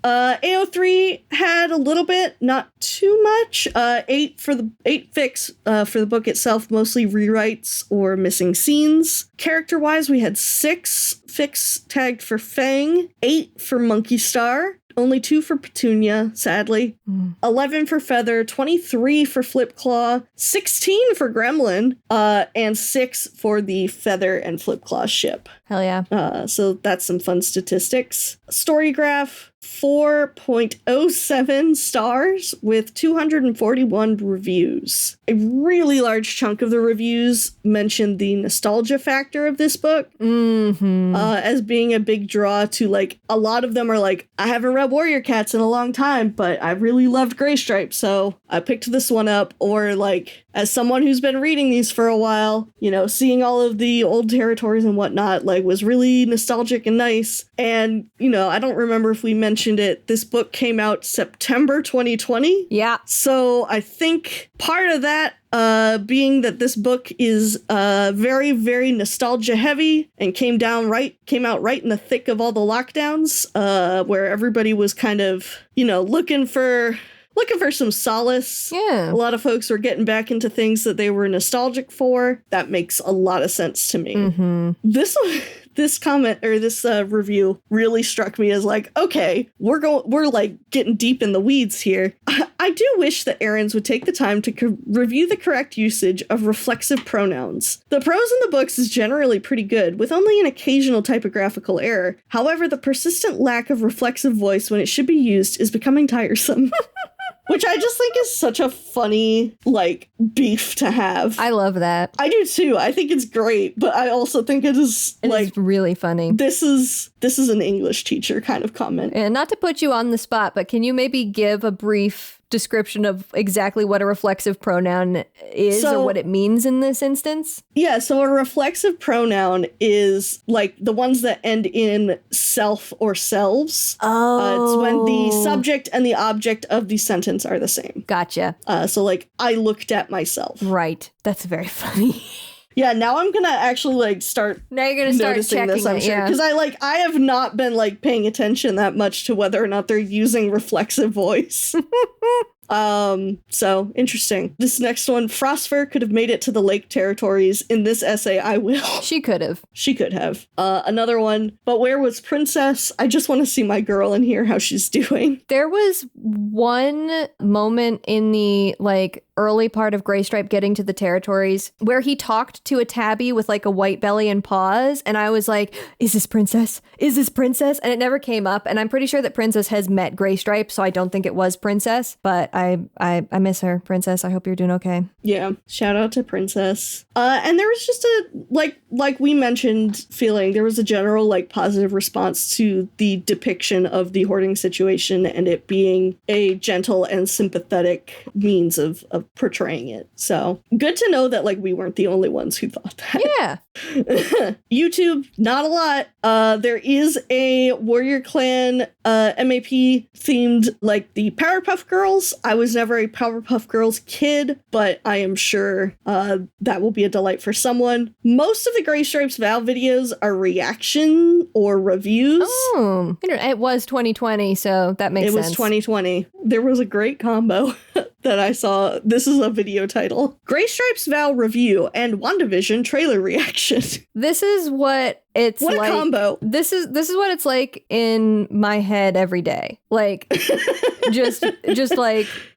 AO3 had a little bit, not too much. 8 fix for the book itself, mostly rewrites or missing scenes. Character-wise, we had 6 fix tagged for Fang, 8 for Monkey Star, only 2 for Petunia, sadly. 11 for Feather, 23 for Flipclaw, 16 for Gremlin, and 6 for the Feather and Flipclaw ship. Hell yeah. So that's some fun statistics. Storygraph, 4.07 stars with 241 reviews. A really large chunk of the reviews mentioned the nostalgia factor of this book as being a big draw to, like, a lot of them are like, I haven't read Warrior Cats in a long time, but I really loved Graystripe, so I picked this one up. Or, like, as someone who's been reading these for a while, you know, seeing all of the old territories and whatnot, like, was really nostalgic and nice. And, you know, I don't remember if we mentioned mentioned it, this book came out September 2020. Yeah. So I think part of that being that this book is very, very nostalgia heavy and came out right in the thick of all the lockdowns, where everybody was kind of, looking for some solace. Yeah. A lot of folks were getting back into things that they were nostalgic for. That makes a lot of sense to me. Mm-hmm. This comment or this review really struck me as like, okay, we're like getting deep in the weeds here. I do wish that Erin's would take the time to review the correct usage of reflexive pronouns. The prose in the books is generally pretty good, with only an occasional typographical error. However, the persistent lack of reflexive voice when it should be used is becoming tiresome. Which I just think is such a funny, beef to have. I love that. I do too. I think it's great, but I also think it is really funny. This is an English teacher kind of comment. And not to put you on the spot, but can you maybe give a brief description of exactly what a reflexive pronoun is or what it means in this instance? Yeah, so a reflexive pronoun is like the ones that end in self or selves. Oh. It's when the subject and the object of the sentence are the same. Gotcha. So I looked at myself. Right. That's very funny. Yeah, now I'm gonna actually start. Now you're gonna start noticing checking this, I'm sure, because I have not been paying attention that much to whether or not they're using reflexive voice. So interesting. This next one, Frostfur could have made it to the Lake Territories. In this essay, I will. She could have. She could have. Another one, but where was Princess? I just want to see my girl and hear how she's doing. There was one moment in the early part of Graystripe getting to the territories where he talked to a tabby with a white belly and paws, and I was like, is this Princess? Is this Princess? And it never came up, and I'm pretty sure that Princess has met Graystripe, so I don't think it was Princess, but I miss her. Princess, I hope you're doing okay. Yeah, shout out to Princess. And there was just a, like we mentioned, feeling there was a general positive response to the depiction of the hoarding situation and it being a gentle and sympathetic means of portraying it. So good to know that we weren't the only ones who thought that. Yeah. YouTube, not a lot. There is a WarriorClan MAP themed the Powerpuff Girls. I was never a Powerpuff Girls kid, but I am sure that will be a delight for someone. Most of the Graystripe's Val videos are reaction or reviews. Oh, it was 2020, so that makes sense. It was 2020. There was a great combo that I saw. This is a video title. Graystripe's Val review and WandaVision trailer reaction. This is what it's what like. What a combo. This is what it's like in my head every day. Just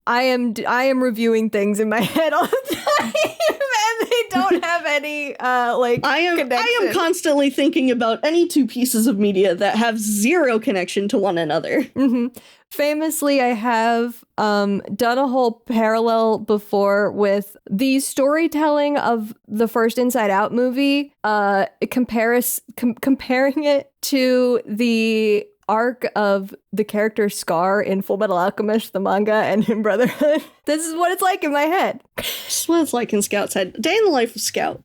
I am reviewing things in my head all the time and they don't have any connection. I am constantly thinking about any two pieces of media that have zero connection to one another. Mm-hmm. Famously, I have done a whole parallel before with the storytelling of the first Inside Out movie, comparing it to the arc of the character Scar in Full Metal Alchemist, the manga, and in Brotherhood. This is what it's like in my head. This is what it's like in Scout's head. Day in the life of Scout.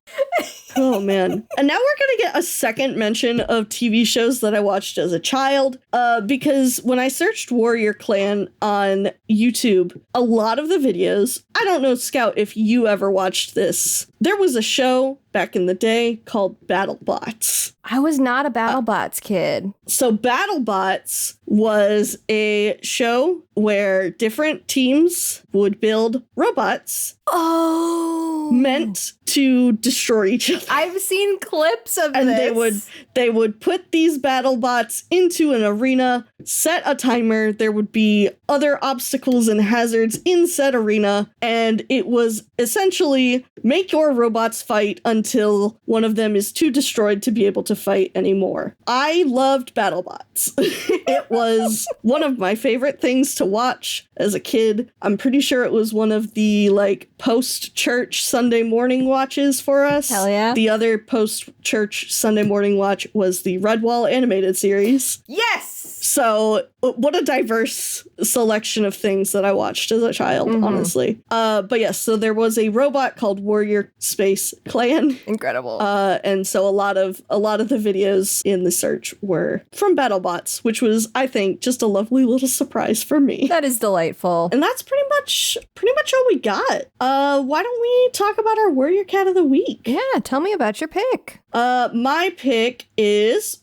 Oh, man. And now we're going to get a second mention of TV shows that I watched as a child, because when I searched WarriorClan on YouTube, a lot of the videos, I don't know, Scout, if you ever watched this. There was a show back in the day called BattleBots. I was not a BattleBots kid. So BattleBots was a show where different teams would build robots. Oh, meant to destroy each other. I've seen clips of and this. they would put these BattleBots into an arena, set a timer. There would be other obstacles and hazards in said arena, and it was essentially make your robots fight until one of them is too destroyed to be able to fight anymore. I loved BattleBots. It was one of my favorite things to watch as a kid. I'm pretty sure it was one of the post-church Sunday morning watches for us. Hell yeah. The other post-church Sunday morning watch was the Redwall animated series. Yes! So what a diverse selection of things that I watched as a child, honestly. But yes, so there was a robot called Warrior Space Clan. Incredible. And so a lot of the videos in the search were from BattleBots, which was, I think, just a lovely little surprise for me. That is delightful. And that's pretty much all we got. Why don't we talk about our Warrior Cat of the Week? Yeah, tell me about your pick. My pick is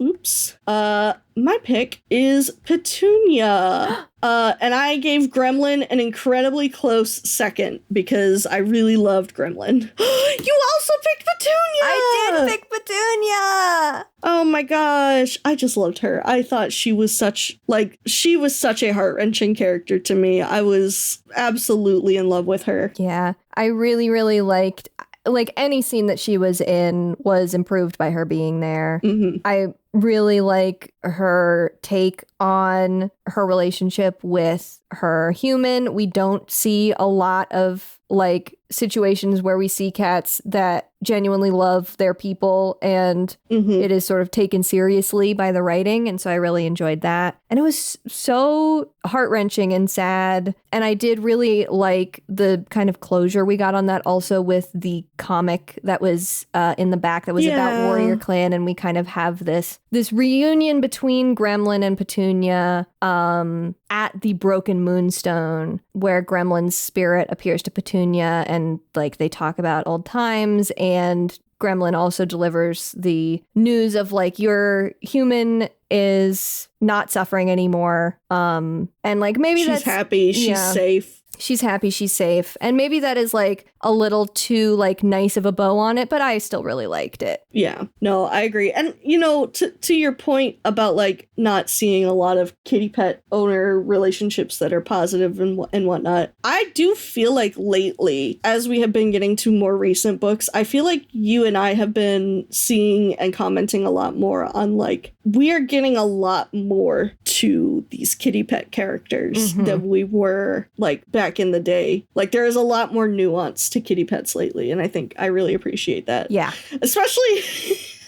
Petunia. And I gave Gremlin an incredibly close second because I really loved Gremlin. You also picked Petunia! I did pick Petunia! Oh my gosh. I just loved her. I thought she was such a heart-wrenching character to me. I was absolutely in love with her. Yeah, I really, really liked... Like, any scene that she was in was improved by her being there. Mm-hmm. I really like her take on her relationship with her human. We don't see a lot of, like, situations where we see cats that genuinely love their people and it is sort of taken seriously by the writing. And so I really enjoyed that. And it was so heart-wrenching and sad. And I did really like the kind of closure we got on that also with the comic that was in the back that was about WarriorClan. And we kind of have this reunion between Gremlin and Petunia at the Broken Moonstone, where Gremlin's spirit appears to Petunia and, like, they talk about old times, and Gremlin also delivers the news of, like, your human is not suffering anymore. And, like, maybe she's happy, she's safe. She's happy, she's safe. And maybe that is, like, a little too, like, nice of a bow on it, but I still really liked it. Yeah, no, I agree. And, you know, to your point about, like, not seeing a lot of kitty pet owner relationships that are positive and whatnot, I do feel like lately, as we have been getting to more recent books, I feel like you and I have been seeing and commenting a lot more on, like, we are getting a lot more to these kitty pet characters than we were, like, back in the day. Like, there is a lot more nuance to kitty pets lately, and I think I really appreciate that. Yeah. Especially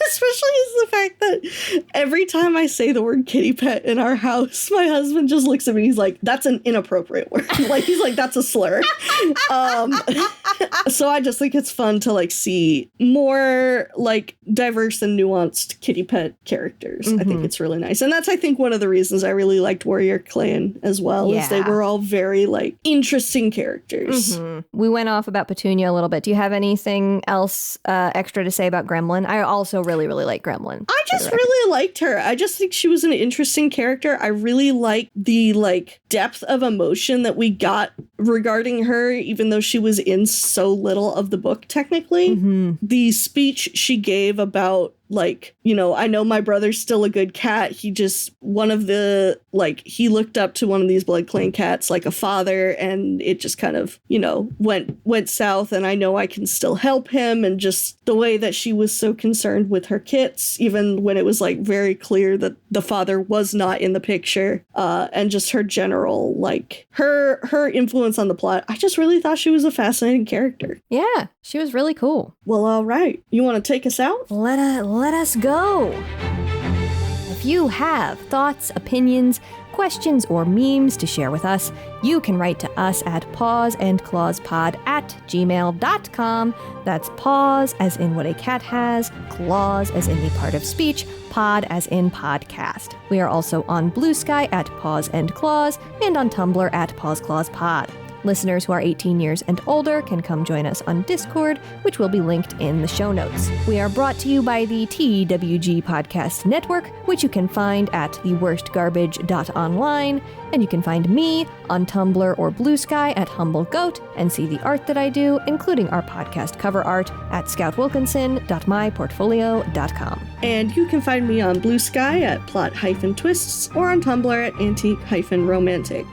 is the fact that every time I say the word kitty pet in our house, my husband just looks at me, he's like, that's an inappropriate word. Like, he's like, that's a slur. So I just think it's fun to, like, see more, like, diverse and nuanced kitty pet characters. I think it's really nice. And that's, I think, one of the reasons I really liked WarriorClan as well, is they were all very, like, interesting characters. We went off about Petunia a little bit. Do you have anything else extra to say about Gremlin? I also really like Gremlin. I just really liked her. I just think she was an interesting character. I really liked the, like, depth of emotion that we got regarding her, even though she was in so little of the book, technically. The speech she gave about, like, you know, I know my brother's still a good cat. He just, one of the, like, he looked up to one of these Blood Clan cats like a father, and it just kind of, you know, went south, and I know I can still help him. And just the way that she was so concerned with her kits, even when it was, like, very clear that the father was not in the picture, and just her general, like, her influence on the plot. I just really thought she was a fascinating character. Yeah, she was really cool. Well, all right. You want to take us out? Let us go. If you have thoughts, opinions, questions, or memes to share with us, you can write to us at pawsandclawspod@gmail.com. That's paws as in what a cat has, claws as in the part of speech, pod as in podcast. We are also on Blue Sky at Paws and Claws, and on Tumblr at Paws Clause Pod. Listeners who are 18 years and older can come join us on Discord, which will be linked in the show notes. We are brought to you by the TWG Podcast Network, which you can find at theworstgarbage.online, and you can find me on Tumblr or Blue Sky at Humble Goat and see the art that I do, including our podcast cover art, at scoutwilkinson.myportfolio.com. And you can find me on Blue Sky at plot-twists or on Tumblr at antique-romantic.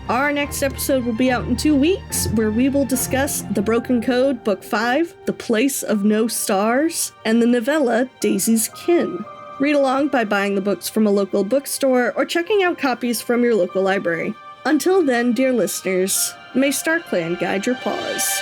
Our next episode will be out in 2 weeks, where we will discuss The Broken Code, Book 5, The Place of No Stars, and the novella Daisy's Kin. Read along by buying the books from a local bookstore or checking out copies from your local library. Until then, dear listeners, may StarClan guide your paws.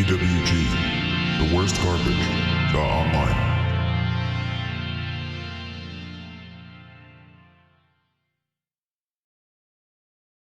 TWG, the worst garbage. Online.